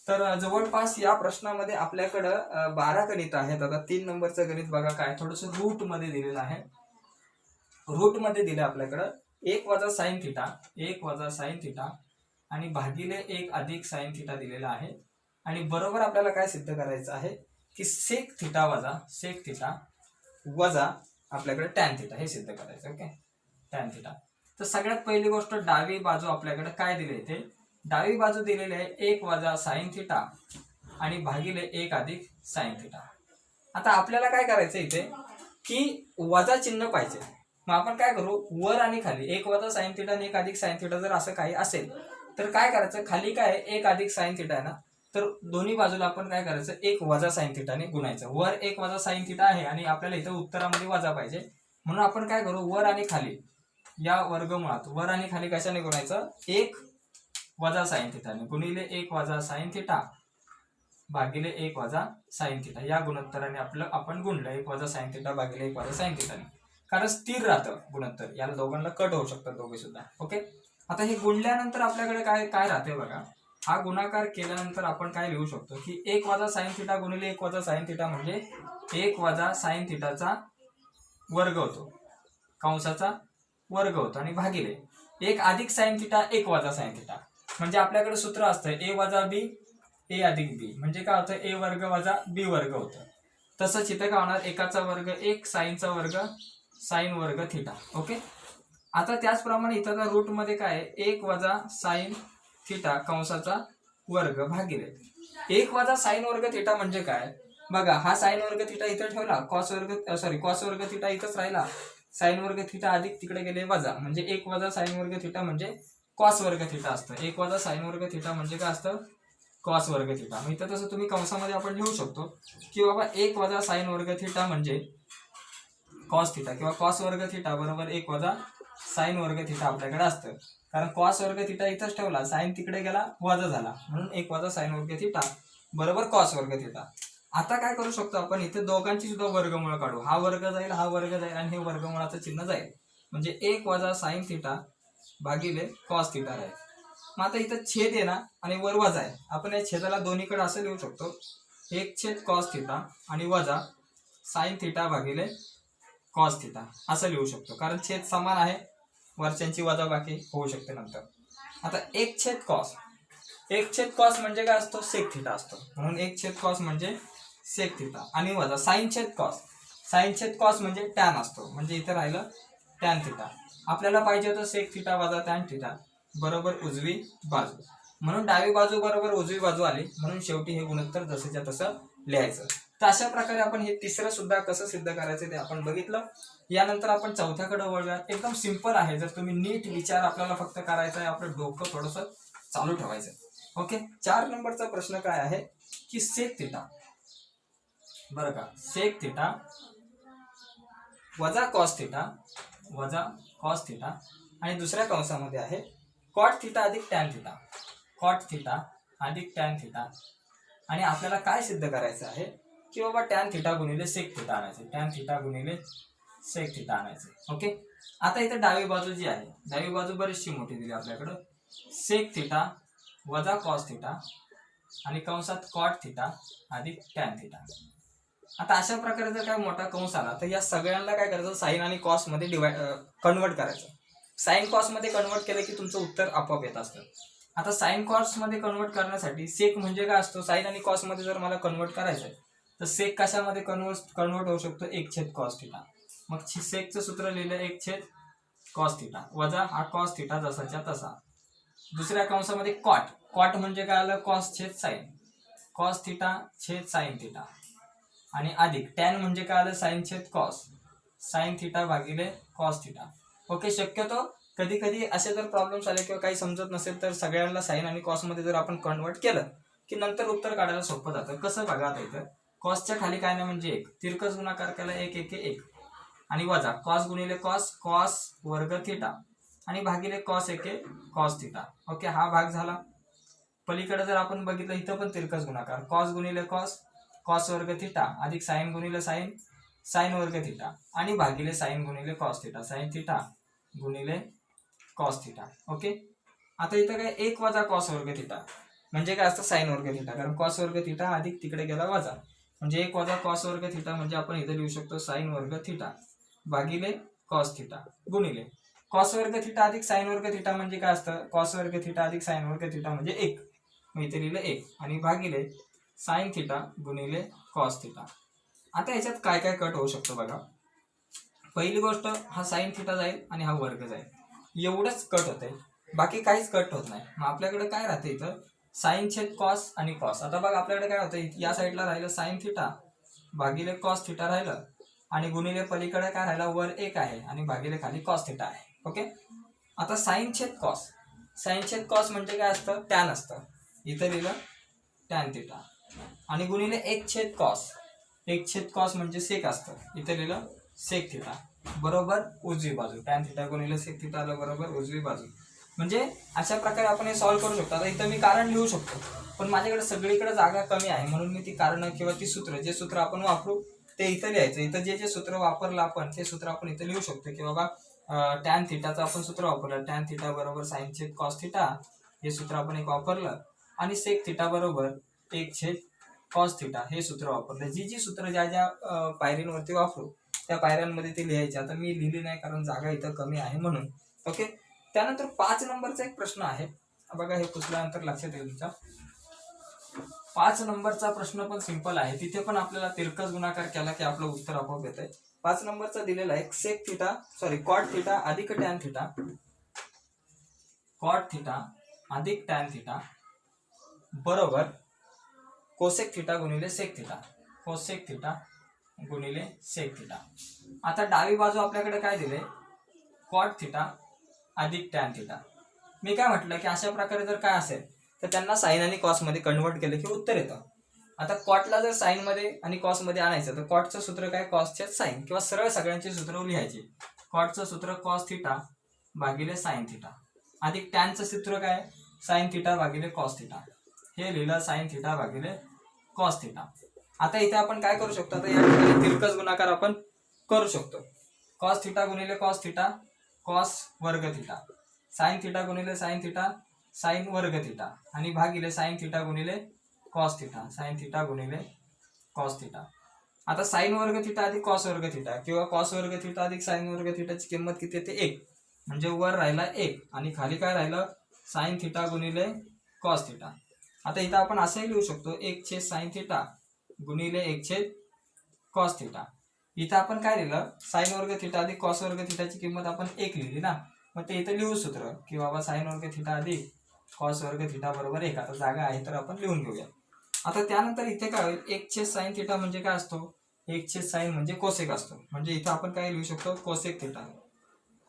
तर जवळपास या प्रश्नामध्ये आपल्याकडं 12 गणित आहेत. आता 3 नंबरचं गणित बघा काय, थोडंसं रूट मध्ये दिलेलं आहे. रूट मध्ये दिलं आपल्याकडं 1 वजा साइन थिटा, 1 वजा साइन थिटा आणि भागिले 1 अधिक साइन थिटा दिलेला आहे. आणि बरोबर आपल्याला काय सिद्ध करायचं आहे की सेक थिटा वजा आपल्याकडे टॅन थिटा हे सिद्ध करायचं. ओके. Tan theta. तर सगळ्यात पहिली गोष्ट डावी बाजू आपल्याकडे काय दिली इथे, डावी बाजू दिलेली आहे 1 वजा साइन थिटा आणि भागिले 1 अधिक साइन थिटा. आता आपल्याला काय करायचं इथे की वजा चिन्ह पाहिजे. मग आपण काय करू, वर आणि खाली 1 वजा साइन थिटा आणि 1 अधिक साइन थिटा जर असं काही असेल तर काय करायचं, खाली काय 1 अधिक साइन थिटा आहे ना, तर दोन्ही बाजूला आपण काय करायचं, 1 वजा साइन थिटाने गुणायचं. वर 1 वजा साइन थिटा आहे आणि आपल्याला इथं उत्तरामध्ये वजा पाहिजे, म्हणून आपण काय करू, वर आणि खाली या वर्गमुळात वर आणि खाली कशाने गुणायचं, 1 वजा साइन थिटाने गुणिले 1 वजा साइन थिटा भागिले 1 वजा साइन थिटा या गुणोत्तराने आपलं आपण गुणलं 1 वजा साइन थिटा भागिले 1 वजा साइन थिटाने, कारण स्थिर राहतं गुणोत्तर. याला दोघांना कट होऊ शकतात दोघे सुद्धा. ओके. आता हे गुणल्यानंतर आपल्याकडे काय काय राहते बघा, हा गुणाकार केल्यानंतर आपण काय लिहू शकतो की 1 वजा साइन थिटा गुणिले 1 वजा साइन थिटा म्हणजे 1 वजा साइन थिटाचा वर्ग होतो, कंसाचा वर्ग होतो आणि भागिले 1 अधिक साइन थिटा 1 वजा साइन थिटा. म्हणजे आपल्याकडे सूत्र असतं ए वजा बी ए अधिक बी, म्हणजे काय होतं ए वर्ग वजा बी वर्ग होतं. तसंच इथे काय होणार, एकाचा वर्ग एक साईनचा वर्ग साईन वर्ग थिटा. ओके. आता त्याचप्रमाणे इथं रूट मध्ये काय आहे, एक वजा साईन थिटा कंसाचा वर्ग भागिले एक वजा साईन वर्ग थिटा म्हणजे काय बघा, हा साईन वर्ग थिटा इथं ठेवला, कॉस वर्ग थिटा इथंच राहिला, साईन वर्ग थिटा अधिक तिकडे गेले वजा, म्हणजे एक वजा साईन वर्ग थिटा म्हणजे कॉस वर्ग थिटा असतं. एक वजा साईन वर्ग थिटा म्हणजे काय असतं, कॉस वर्ग थिटा. मग इथं तसं तुम्ही कंसामध्ये आपण लिहू शकतो की बाबा एक वजा साईन वर्ग थिटा म्हणजे कॉस थिटा, किंवा कॉस वर्ग थिटा बरोबर एक वजा साईन वर्ग थिटा आपल्याकडे असतं. कारण कॉस वर्ग थिटा इथंच ठेवला, साईन तिकडे गेला वजा झाला, म्हणून एक वजा साईन वर्ग थिटा बरोबर कॉस वर्ग थिटा. आता काय करू शकतो आपण, इथे दोघांची सुद्धा वर्गमूळ काढू, हा वर्ग जाईल हा वर्ग जाईल आणि हे वर्गमूळाचं चिन्ह जाईल, म्हणजे एक वजा साईन थिटा भागिले कॉस थिटा राहील. मग आता इथं छेद आहे ना आणि वर वजा आहे, आपण या छेदाला दोन्हीकडे असं लिहू शकतो, एक छेद कॉस थिटा आणि वजा साईन थिटा भागिले कॉस थिटा असं लिहू शकतो, कारण छेद समान आहे, वरच्यांची वजा बाकी होऊ शकते नंतर. आता एक छेद कॉस म्हणजे काय असतो, सेक थिटा असतो, म्हणून एक छेद कॉस म्हणजे सेक थिटा आणि वजा साईन छेद कॉस म्हणजे टॅन असतो, म्हणजे इथे राहिलं टॅन थिटा. आपल्याला पाहिजे होतं सेक थिटा वजा टॅन थिटा बरोबर उजवी बाजू, म्हणून डावी बाजू बरोबर उजवी बाजू आली, म्हणून शेवटी हे गुणोत्तर जसंच्या तसं लिहायचं. तर अशा प्रकारे आपण हे तिसरं सुद्धा कसं सिद्ध करायचं ते आपण बघितलं. यानंतर आपण चौथ्याकडे वळूया. एकदम सिंपल आहे, जर तुम्ही नीट विचार आपल्याला फक्त करायचा आहे, आपलं डोकं थोडंसं चालू ठेवायचं. ओके. 4 नंबरचा प्रश्न काय आहे की सेक थिटा, बरं का, सेक थिटा वजा कॉस थिटा आणि दुसऱ्या कंसामध्ये आहे कॉट थिटा अधिक टॅन थिटा, आणि आपल्याला काय सिद्ध करायचं आहे की बाबा टॅन थिटा गुणिले सेक थिटा आणायचे. ओके. आता इथे डावी बाजू जी आहे, डावी बाजू बरीचशी मोठी दिली आपल्याकडं, सेक थिटा वजा कॉस थिटा आणि कंसात कॉट थिटा अधिक टॅन थिटा. आता अशा प्रकारे जर काय मोठा कंस आला तर या सगळ्यांना काय करायचं, साईन आणि कॉस मध्ये कन्वर्ट करायचं. साईन कॉस मध्ये कन्वर्ट केलं की तुमचं उत्तर आपोआप येत असतं. आता साईन कॉस मध्ये कन्वर्ट करण्यासाठी सेक म्हणजे काय असतो, साईन आणि कॉस मध्ये जर मला कन्वर्ट करायचं आहे तर सेक कशामध्ये कन्वर्ट होऊ शकतो, एक छेद कॉस थिटा. मग सेकचं सूत्र लिहिलं एक छेद कॉस थिटा वजा हा कॉस थिटा जसाच्या तसा. दुसऱ्या कंसामध्ये कॉट म्हणजे काय आलं, कॉस छेद साईन, कॉस थिटा छेद साईन थिटा, आणि अधिक टॅन म्हणजे काय आलं, साईन छेद कॉस, साईन थिटा भागिले कॉस थिटा. ओके. शक्यतो कधी कधी असे जर प्रॉब्लेम्स आले किंवा काही समजत नसेल तर सगळ्यांना साईन आणि कॉस मध्ये जर आपण कन्वर्ट केलं की नंतर उत्तर काढायला सोपं जातं. कसं बघा, आता इथं कॉसच्या खाली काय नाही म्हणजे एक, तिरकस गुणाकार केला एक एक एक, आणि वजा कॉस गुणिले कॉस वर्ग थिटा आणि भागिले कॉस एक कॉस थिटा. ओके. हा भाग झाला. पलीकडे जर आपण बघितलं इथं पण तिरकस गुणाकार, कॉस गुणिले कॉस वर्ग थिटा अधिक साईन गुणिले साईन वर्ग थिटा आणि भागिले साईन गुणिले कॉस थिटा, साईन थिटा गुणिले कॉस थिटा. ओके. आता इथं काय एक वजा कॉस वर्ग थिटा म्हणजे काय असतं, साईन वर्ग थिटा, कारण कॉस वर्ग थिटा अधिक तिकडे गेला वजा, म्हणजे एक वजा कॉस वर्ग थिटा म्हणजे आपण इथं लिहू शकतो साईन वर्ग थिटा भागिले कॉस थिटा गुणिले कॉस वर्ग थिटा अधिक साईन वर्ग थिटा म्हणजे काय असतं, कॉस वर्ग थिटा अधिक साईन वर्ग थिटा म्हणजे एक, मग इथे लिहिलं एक, आणि भागिले साईन थिटा गुणिले कॉस थिटा. आता याच्यात काय काय कट होऊ शकतं बघा. पहिली गोष्ट, हा साईन थिटा जाईल आणि हा वर्ग जाईल, एवढंच कट होतंय, बाकी काहीच कट होत नाही. मग आपल्याकडे काय राहतं इथं, साईन छेद कॉस आणि कॉस. आता बघा आपल्याकडे काय होतं, या साईडला राहिलं साईन थिटा भागिले कॉस थिटा राहिलं, आणि गुणिले पलीकडे काय राहिला, वर एक आहे आणि भागिले खाली कॉस थिटा आहे. ओके. आता साईन छेद कॉस म्हणजे काय असतं, टॅन असतं, इथं लिहिलं टॅन थिटा, आणि गुणिले एक छेद कॉस म्हणजे सेक असतं, इथे लिहिलं सेक थिटा बरोबर उजवी बाजू, टॅन थिटा गुणिले सेक थिटा आलं बरोबर उजवी बाजू. म्हणजे अशा प्रकारे आपण हे सॉल्व्ह करू शकतो. आता इथं मी कारण लिहू शकतो, पण माझ्याकडे सगळीकडे जागा कमी आहे, म्हणून मी ती कारण किंवा ती सूत्र, जे सूत्र आपण वापरू ते इथं लिहायचं. इथं जे सूत्र वापरलं आपण ते सूत्र आपण इथं लिहू शकतो की बाबा टॅन थिटाचं आपण सूत्र वापरलं, टॅन थिटा बरोबर साईन छेद कॉस थिटा, हे सूत्र आपण एक वापरलं, आणि सेक थिटा बरोबर एक छेद कॉस थिटा हे सूत्र वापरलं. जी सूत्र ज्या पायरींवरती वापरू त्या पायऱ्यांमध्ये ते लिहायचे. आता मी लिहिली नाही कारण जागा इथं कमी आहे म्हणून. ओके. त्यानंतर 5 नंबरचा एक प्रश्न आहे. बघा हे पुसल्यानंतर लक्षात येईल तुमच्या. 5 नंबरचा प्रश्न पण सिंपल आहे, तिथे पण आपल्याला तिरकस गुणाकार केला की आपलं उत्तर आपोआप येत आहे. 5 नंबरचा दिलेला आहे सेक थिटा कॉट थिटा अधिक टॅन थिटा, कॉट थिटा अधिक टॅन थिटा बरोबर कोसेक थिटा गुणिले सेक थिटा, कोसेक थिटा गुणिले सेक थिटा. आता डावी बाजू आपल्याकडे काय दिले, कॉट थिटा अधिक टॅन थिटा. मी काय म्हटलं की अशा प्रकारे जर काय असेल तर त्यांना साइन आणि कॉस मध्ये कन्वर्ट केलं की उत्तर येतं. आता कॉटला जर साइन मध्ये आणि कॉस मध्ये आणायचं तर कॉटचं सूत्र काय, कॉसचे साइन, किंवा सरळ सगळ्यांची सूत्र लिहायची. कॉटचं सूत्र कॉस थिटा भागिले साइन थिटा अधिक टॅनचं सूत्र काय, साइन थिटा भागिले कॉस थिटा. हे लिहिलं साइन थिटा भागिले कॉस थिटा. आता इथे आपण काय करू शकतो, आता या ठिकाणी तिरकस गुणाकार आपण करू शकतो. कॉस थिटा गुणिले कॉस थिटा, कॉस वर्ग थिटा, साइन थिटा गुणिले साइन थिटा, साइन वर्ग थिटा, आणि भागिले साइन थिटा गुणिले कॉस थिटा, साइन थिटा गुणिले कॉस थिटा. आता साइन वर्ग थिटा अधिक कॉस वर्ग थिटा किंवा कॉस वर्ग थिटा अधिक साइन वर्ग थिटाची किंमत किती येते, 1. म्हणजे वर राहिला 1 आणि खाली काय राहिलं, साइन थिटा गुणिले कॉस थिटा. आता इथं आपण असंही लिहू शकतो 1/sin थिटा गुणिले 1/cos थिटा. इथं आपण काय लिहिलं, साइन वर्ग थिटा अधिक कॉस वर्ग थिटाची किंमत आपण 1 लिहिली ना, मग ते इथं लिहू सूत्र की बाबा साइन वर्ग थिटा अधिक कॉस वर्ग थिटा बरोबर 1. आता जागा आहे तर आपण लिहून घेऊया. आता त्यानंतर इथे काय होईल, 1/sin थिटा म्हणजे काय असतो, 1/sin म्हणजे कोसेक असतो. म्हणजे इथं आपण काय लिहू शकतो, cosec theta,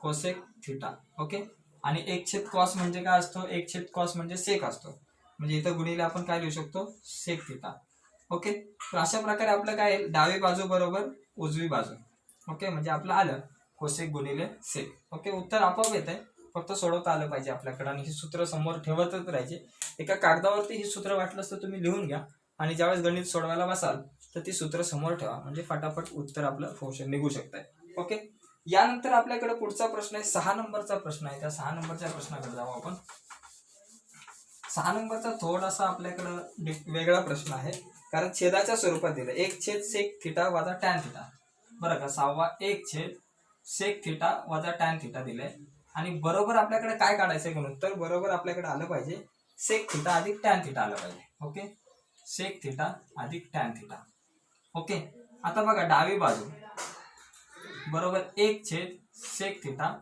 cosec theta. Okay. आणि 1/cos म्हणजे काय असतो, 1/cos म्हणजे सेक असतो. म्हणजे इथं गुणिले आपण काय लिहू शकतो, सेक थिटा. ओके. तर अशा प्रकारे आपलं काय येईल, डावी बाजू बरोबर उजवी बाजू. ओके. म्हणजे आपलं आलं कोसेक गुणिले सेक. ओके. उत्तर आपोआप येत आहे, फक्त सोडवता आलं पाहिजे आपल्याकडे आणि ही सूत्र समोर ठेवतच राहायचे. एका कागदावरती ही सूत्र वाटलंच तर तुम्ही लिहून घ्या आणि ज्यावेळेस गणित सोडवायला बसाल तर ती सूत्र समोर ठेवा, म्हणजे फटाफट उत्तर आपलं फौशन निघू शकत आहे. ओके. यानंतर आपल्याकडे पुढचा प्रश्न आहे 6 नंबरचा प्रश्न आहे. त्या 6 नंबरच्या प्रश्नाकडे जाऊ आपण. 6 नंबरचा थोडासा आपल्याकडं वेगळा प्रश्न आहे, कारण छेदाच्या स्वरूपात दिलं 1/sec थिटा वजा टॅन थिटा. बरं का, 6वा 1/sec थिटा वजा टॅन थिटा दिलंय आणि बरोबर आपल्याकडे काय काढायचंय गुणोत्तर, बरोबर आपल्याकडे आलं पाहिजे सेक थिटा अधिक टॅन थिटा आलं पाहिजे. ओके. सेक थिटा अधिक टॅन थिटा. ओके. आता बघा डावी बाजू बरोबर 1/sec थिटा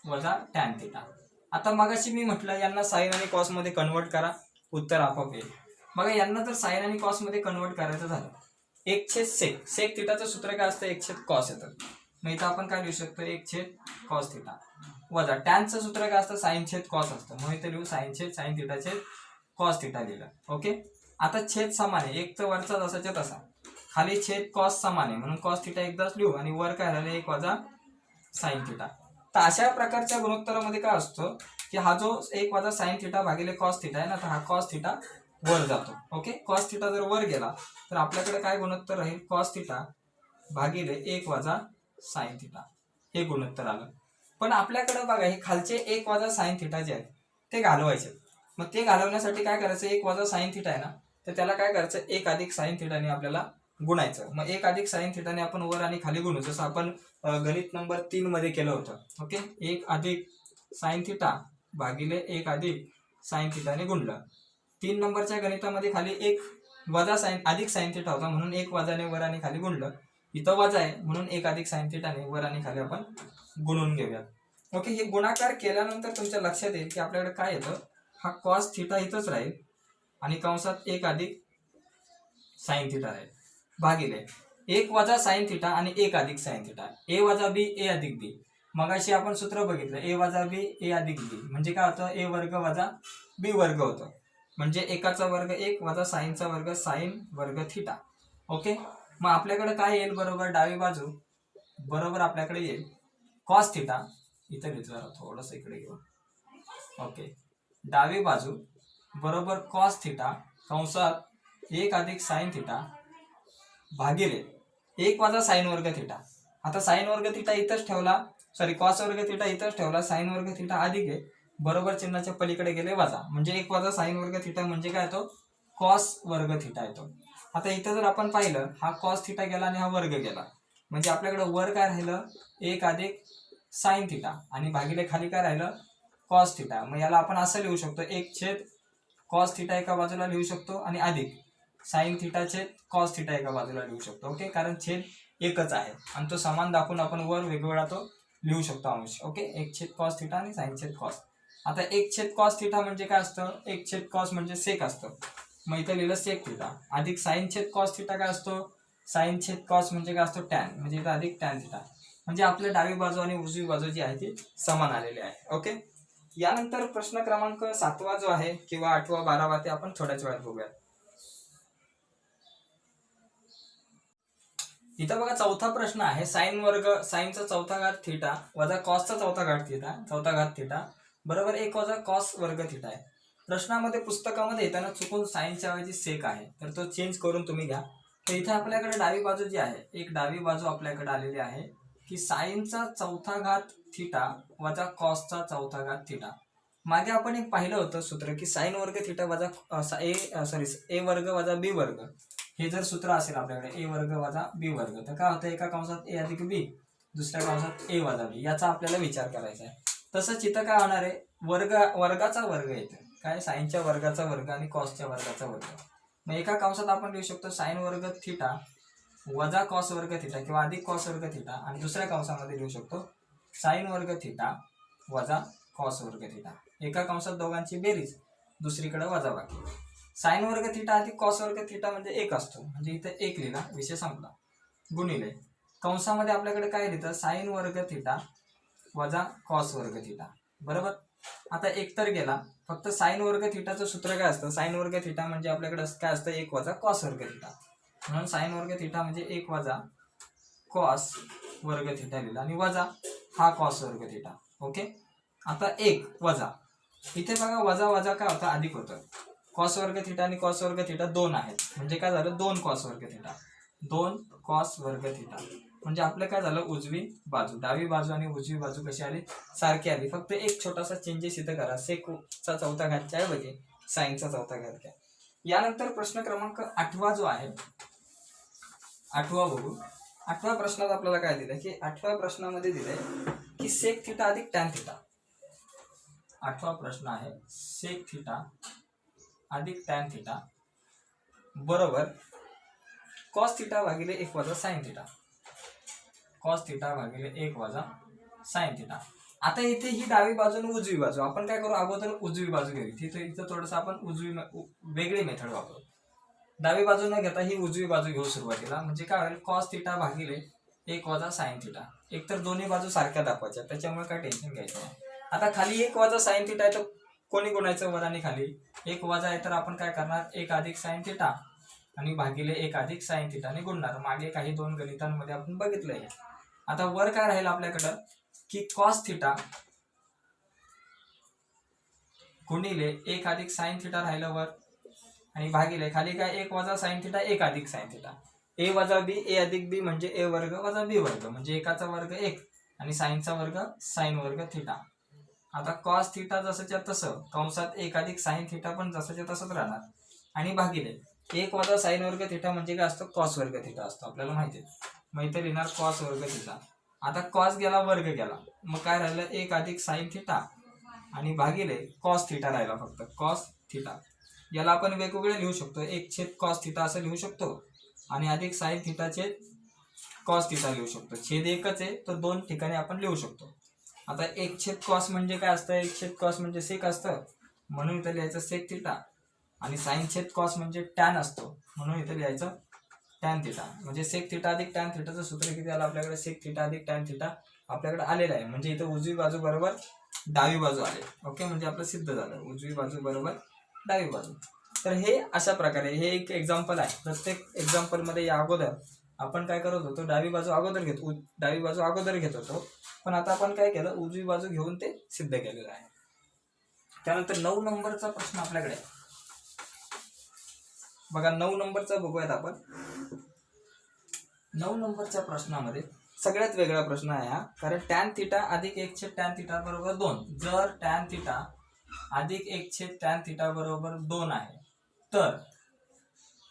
वजा टॅन थिटा. आता मगाशी मी म्हटलं यांना साइन आणि कॉस मध्ये कन्वर्ट करा, उत्तर आपोआप येईल. बघा यांना जर साइन आणि कॉस मध्ये कन्वर्ट करायचं झालं, 1/sec, सेक थिटाचं सूत्र काय असतं, 1/cos येतं. मग इथं आपण काय लिहू शकतो, 1/cos थिटा वजा टॅनचं सूत्र काय असतं, sin/cos असतं. मग इथं लिहू sin थिटाचे cos थिटा लिहिलं. ओके. आता छेद समान आहे, एक तर वरचा जसाच्या तसा, खाली छेद cos समान आहे म्हणून cos थिटा एकदाच लिहू आणि वर काय झालं 1 वजा sin थिटा. तर अशा प्रकारच्या गुणोत्तरामध्ये काय असतं की हा जो 1 वजा sin थिटा भागिले cos थिटा आहे ना, तर हा cos थिटा वर जातो. ओके. cos थिटा जर वर गेला तर आपल्याकडे काय गुणोत्तर राहील, cos थिटा भागिले 1 वजा sin थिटा, हे गुणोत्तर आलं. पण आपल्याकडे बघा हे खालचे 1 वजा sin थिटा जे आहेत ते घालवायचे. मग ते घालवण्यासाठी काय करायचं, 1 वजा sin थिटा आहे ना, तर त्याला काय करायचं 1 अधिक sin थिटाने आपल्याला गुणायचं. मग 1 अधिक sin थिटाने आपण वर आणि खाली गुणू, जसं आपण गणित नंबर 3 मध्ये केलं होतं. ओके. 1 अधिक sin थिटा भागिले 1 अधिक sin थिटाने गुणलं. 3 नंबरच्या गणितामध्ये खाली 1 वजा अधिक sin थिटा होता म्हणून 1 वजाने वर आणि खाली गुणलं. इथं वजा आहे म्हणून 1 अधिक sin थिटाने वर आणि खाली आपण गुणून घेऊयात. ओके. हे गुणाकार केल्यानंतर तुमच्या लक्षात येईल की आपल्याकडे काय येतं, हा cos थिटा इथंच राहील आणि कंसात 1 अधिक sin थिटा राहील भागिले 1 वजा sin थिटा आणि 1 अधिक sin थिटा, a वजा b a अधिक b. मगाशी आपण सूत्र बघितलं a वजा b a अधिक b म्हणजे काय होतं, a वर्ग वजा b वर्ग होतं. म्हणजे 1चा वर्ग 1 वजा साइनचा वर्ग साइन वर्ग थिटा. ओके. मग आपल्याकडे काय येईल, बरोबर डावी बाजू बरोबर आपल्याकडे येईल cos थिटा, इथं घेतो जरा थोडंसं इकडे घेऊ. ओके. डावी बाजू बरोबर cos थिटा कंसात 1 अधिक sin थिटा भागिले 1 वजा साइन वर्ग थिटा. आता साइन वर्ग थिटा इथंच ठेवला, सॉरी cos वर्ग थिटा इथंच ठेवला, साइन वर्ग थिटा अधिक आहे, बरोबर चिन्हाच्या पलीकडे गेले वजा, म्हणजे 1 वजा साइन वर्ग थिटा म्हणजे काय येतो, cos वर्ग थिटा येतो. आता इथं जर आपण पाहिलं हा cos थिटा गेला आणि हा वर्ग गेला, म्हणजे आपल्याकडे वर काय राहिलं 1 अधिक sin थिटा आणि भागिले खाली काय राहिलं कॉस थिटा. मग याला आपण असं लिहू शकतो, 1 छेद कॉस थिटा एका बाजूला लिहू शकतो आणि अधिक साइन थिटा छेद कॉस थिटा एका बाजूला लिहू शकतो. ओके, कारण छेद एकच आहे आणि तो समान दाखवून आपण वर वेगवेगळा तो लिहू शकतो अंश. ओके, 1 छेद कॉस थिटा आणि साइन छेद कॉस. आता 1 छेद कॉस थिटा म्हणजे काय असतं, 1 छेद कॉस म्हणजे सेक असतं. मग इथं लिहिलं सेक थिटा. अधिक साइन छेद कॉस थिटा काय असतो, साइन छेद कॉस म्हणजे काय असतो, टॅन. म्हणजे इथं अधिक टॅन थिटा. म्हणजे आपल्या डावी बाजू आणि उजवी बाजू जी आहे ती समान आलेली आहे. ओके, यानंतर प्रश्न क्रमांक 7वा जो आहे किंवा 8वा 12वा ते आपण थोड्याच वेळात बघूया. इथं बघा चौथा प्रश्न आहे, साइन वर्ग साइनचा चौथा घात थिटा वजा कॉसचा चौथा घात थिटा बरोबर 1 वजा कॉस वर्ग थिटा आहे. प्रश्नामध्ये पुस्तकामध्ये येताना चुकून साइनच्या ऐवजी सेक आहे, तर तो चेंज करून तुम्ही घ्या. तर इथे आपल्याकडे डावी बाजू जी आहे, एक डावी बाजू आपल्याकडे आलेली आहे की साइनचा चौथा घात थिटा वजा कॉसचा चौथा घात थिटा. मागे आपण एक पाहिलं होतं सूत्र की साइन वर्ग थिटा वजा ए वर्ग वजा बी वर्ग, हे जर सूत्र असेल आपल्याकडे ए वर्ग वजा बी वर्ग, तर काय होतं, एका कंसात ए अधिक बी, दुसऱ्या कंसात ए वजा बी, याचा आपल्याला विचार करायचा आहे. तसंच इथं काय होणार आहे, वर्गाचा वर्ग येतो, काय साइनच्या वर्गाचा वर्ग आणि कॉसच्या वर्गाचा वर्ग. मग एका कंसात आपण लिहू शकतो साइन वर्ग थिटा वजा कॉस वर्ग थिटा किंवा अधिक कॉस वर्ग थिटा, आणि दुसऱ्या कंसामध्ये लिहू शकतो साइन वर्ग थिटा वजा कॉस वर्ग थिटा. एका कंसात दोघांची बेरीज, दुसरीकडे वजाबाकी. साइन वर्ग थिटा अधिक कॉस वर्ग थिटा म्हणजे 1 असतो, म्हणजे इथे 1 लिहिला, विषय संपला. गुणिले कंसामध्ये आपल्याकडे काय लिहितं, साइन वर्ग थिटा वजा कॉस वर्ग थिटा बरोबर. आता 1 तर गेला, फक्त साइन वर्ग थिटाचं सूत्र काय असतं, साइन वर्ग थिटा म्हणजे आपल्याकडे काय असतं, 1 वजा कॉस वर्ग थिटा. म्हणून साइन वर्ग थिटा म्हणजे 1 वजा कॉस वर्ग थिटा लिहिला आणि वजा हा कॉस वर्ग थिटा. ओके, आता 1 वजा, इथे बघा वजा वजा काय होतं, अधिक होतं. कॉस वर्ग थिटा आणि कॉस वर्ग थिटा 2 आहेत, म्हणजे काय झालं, 2 कॉस वर्ग थिटा, 2 कॉस वर्ग थिटा. म्हणजे आपलं काय झालं, उजवी बाजू, डावी बाजू आणि उजवी बाजू कशी आली, सारखी आली. फक्त एक छोटासा चेंजेस इथं करा, सेकचा चौथा घातच्या ऐवजी साइनचा चौथा घात घ्या. यानंतर प्रश्न क्रमांक 8वा जो आहे, 8वा बघू. 8व्या प्रश्नात आपल्याला काय दिलंय की 8व्या प्रश्नामध्ये दिलंय की सेक थिटा अधिक टॅन थिटा. 8वा प्रश्न आहे, सेक थिटा अधिक टॅन थिटा बरोबर कॉस थिटा भागिले 1 वजा साइन थिटा. कॉस थिटा भागिले 1 वजा साइन थिटा. आता इथे ही डावी बाजू आणि उजवी बाजू, आपण काय करू, अगोदर उजवी बाजू घ्यावी. तिथे इथं थोडंसं आपण वेगळी मेथड वापरू. डावी बाजू न घेता ही उजवी बाजू घेऊ सुरुवातीला, म्हणजे काय होईल, कॉस थिटा भागिले 1 वजा साइन थिटा. एकतर दोन्ही बाजू सारख्या दाखवायच्या, त्याच्यामुळे काय टेन्शन घ्यायचं नाही. आता खाली 1 वजा साइन थिटा आहे, तर कोणी गुणायचं, वर आणि खाली 1 वजा आहे, तर आपण काय करणार, 1 अधिक साइन थिटा आणि भागिले 1 अधिक साइन थिटाने गुणणार. मागे काही 2 गणितांमध्ये आपण बघितलंय. आता वर काय राहील आपल्याकडं की कॉस थिटा गुणिले 1 अधिक साइन थिटा राहिलं वर, आणि भागिले खाली काय 1 वजा साइन थिटा 1 अधिक साइन थिटा. ए वजा बी, ए अधिक बी म्हणजे ए वर्ग वजा बी वर्ग, म्हणजे एकाचा वर्ग 1 आणि साइनचा वर्ग साइन वर्ग थिटा. आता कॉस थिटा जसंच्या तसं, कंसात 1 अधिक साइन थिटा पण जसंच्या तसंच राहणार, आणि भागिले 1 वजा साइन वर्ग थिटा म्हणजे काय असतो, कॉस वर्ग थिटा असतो, आपल्याला माहिती आहे. मग इथे लिहिणार कॉस वर्ग थिटा. आता कॉस गेला, वर्ग गेला, मग काय राहिलं, 1 अधिक साइन थिटा आणि भागिले कॉस थिटा राहिला, फक्त कॉस थिटा. याला आपण वेगवेगळे लिहू शकतो, 1 छेद कॉस थिटा असं लिहू शकतो आणि अधिक साइन थिटा छेद कॉस थिटा लिहू शकतो. छेद एकच आहे, तर 2 ठिकाणी आपण लिहू शकतो. आता 1 छेद कॉस म्हणजे काय असतं, 1 छेद कॉस म्हणजे सेक असतं, म्हणून इथं लिहायचं सेक थिटा. आणि साइन छेद कॉस म्हणजे टॅन असतो, म्हणून इथं लिहायचं टॅन थिटा. म्हणजे सेक थिटा अधिक टॅन थिटाचं सूत्र किती आलं आपल्याकडे, सेक थिटा अधिक टॅन थिटा आपल्याकडे आलेलं आहे. म्हणजे इथं उजवी बाजू बरोबर डावी बाजू आले. ओके, म्हणजे आपलं सिद्ध झालं, उजवी बाजू बरोबर डावी बाजू. तर हे अशा प्रकारे हे एक एक्झाम्पल आहे. प्रत्येक एक्झाम्पलमध्ये या अगोदर आपण काय करत होतो, डावी बाजू अगोदर घेत होतो, पण आता आपण काय केलं, उजवी बाजू घेऊन ते सिद्ध केलेलं आहे. त्यानंतर 9 नंबरचा प्रश्न आपल्याकडे बघा, 9 नंबरचा बघूयात आपण. 9 नंबरच्या प्रश्नामध्ये सगळ्यात वेगळा प्रश्न आहे हा, कारण टॅन थिटा अधिक 1 छेद टॅन थिटा बरोबर 2. जर टॅन थिटा अधिक 1 छेद टॅन थिटा बरोबर 2 आहे,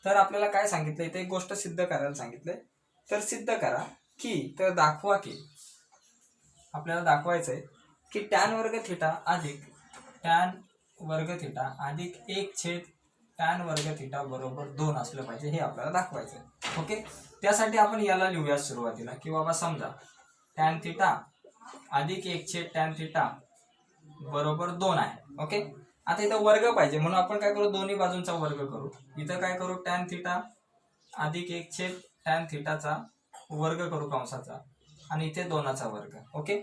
तर आपल्याला काय सांगितलंय, इथे एक गोष्ट सिद्ध करायला सांगितलंय. तर सिद्ध करा की, तर दाखवा की, आपल्याला दाखवायचंय की टॅन वर्ग थिटा अधिक टॅन वर्ग थिटा अधिक 1 टॅन वर्ग थिटा बरोबर 2 असलं पाहिजे, हे आपल्याला दाखवायचं. ओके, त्यासाठी आपण याला लिहूया सुरुवातीला की बाबा समजा टॅन थिटा अधिक 1 टॅन थिटा बरोबर 2 आहे. ओके, आता इथं वर्ग पाहिजे म्हणून आपण काय करू, दोन्ही बाजूंचा वर्ग करू. इथं काय करू, टॅन थिटा अधिक 1 टॅन थिटाचा वर्ग करू कंसाचा, आणि इथे 2चा वर्ग. ओके,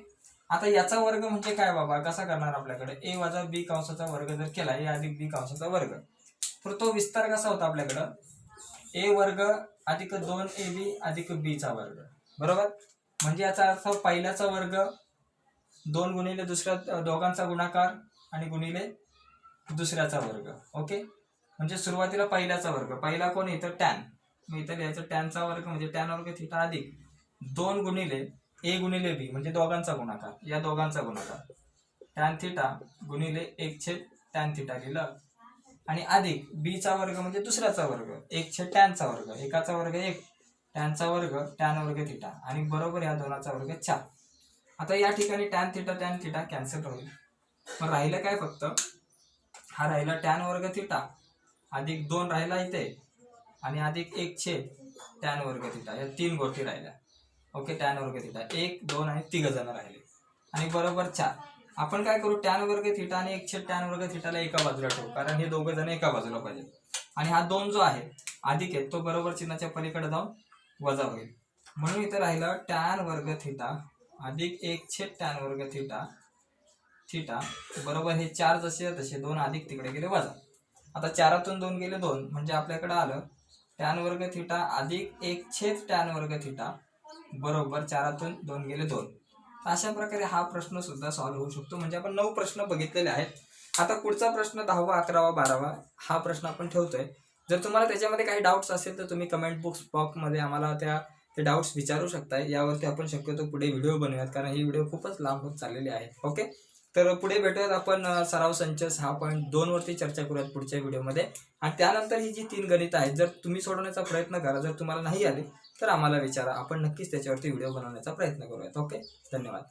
आता याचा वर्ग म्हणजे काय बाबा, कसा करणार, आपल्याकडे a वजा b कंसाचा वर्ग जर केला, a अधिक b कंसाचा वर्ग, तर तो विस्तार कसा होता आपल्याकडं, a वर्ग अधिक 2ab अधिक b चा वर्ग. बरोबर, म्हणजे याचा अर्थ पहिल्याचा वर्ग 2 गुणिले दुसऱ्या दोघांचा गुणाकार आणि गुणिले दुसऱ्याचा वर्ग. ओके, म्हणजे सुरुवातीला पहिल्याचा वर्ग, पहिला कोण इथं टॅन, मग इथं लिहायचं टॅनचा वर्ग म्हणजे टॅन वर्ग थिटा अधिक 2 गुणिले a गुणिले b म्हणजे दोघांचा गुणाकार, या दोघांचा गुणाकार, टॅन थिटा गुणिले 1 टॅन थिटा लिहिलं, आणि अधिक b चा वर्ग म्हणजे दुसऱ्याचा वर्ग 1 टॅनचा वर्ग, एकाचा वर्ग 1 टॅनचा वर्ग टॅन वर्ग थिटा, आणि बरोबर या 2चा वर्ग 4. आता या ठिकाणी टॅन थिटा कॅन्सल होईल, मग राहिलं काय, फक्त हा राहिला टॅन वर्ग थिटा अधिक 2 राहिला इथे, आणि अधिक 1 टॅन वर्ग थिटा, या 3 गोष्टी राहिल्या. ओके, टॅन वर्ग थिटा 1 2 आणि 3 जण राहिले, आणि बरोबर 4. आपण काय करू, टॅन वर्ग थिटा आणि 1 टॅन वर्ग थिटाला एका बाजूला ठेवू, कारण हे दोघं जण एका बाजूला पाहिजे, आणि हा 2 जो आहे अधिक आहे तो बरोबर चिन्हाच्या पलीकडे जाऊन वजा होईल. म्हणून इथं राहिलं टॅन वर्ग थिटा अधिक 1 टॅन वर्ग थिटा बरोबर, हे 4 जसे तसे 2 अधिक तिकडे गेले वजा. आता 4तून 2 गेले 2, म्हणजे आपल्याकडे आलं टॅन वर्ग थिटा अधिक 1 टॅन वर्ग थिटा बरोबर 4तून 2 गेले 2. अशा प्रकारे हा प्रश्न सुद्धा सॉल्व्ह होऊ शकतो. म्हणजे आपण 9 प्रश्न बघितलेले आहेत. आता पुढचा प्रश्न 10वा 11वा 12वा हा प्रश्न आपण ठेवतोय. जर तुम्हाला त्याच्यामध्ये काही डाऊट्स असेल तर तुम्ही कमेंट बॉक्समध्ये आम्हाला ते डाऊट्स विचारू शकताय. यावरती आपण शक्यतो पुढे व्हिडिओ बनवूयात, कारण ही व्हिडिओ खूपच लांब होत चाललेली आहे. ओके, तर पुढे भेटूयात आपण सराव संच 6.2 वरती चर्चा करूयात पुढच्या व्हिडिओमध्ये. आणि त्यानंतर ही जी 3 गणित आहेत जर तुम्ही सोडवण्याचा प्रयत्न करा, जर तुम्हाला नाही आले तर आम्हाला विचारा, आपण नक्कीच त्याच्यावरती व्हिडिओ बनवण्याचा प्रयत्न करूयात. ओके, धन्यवाद.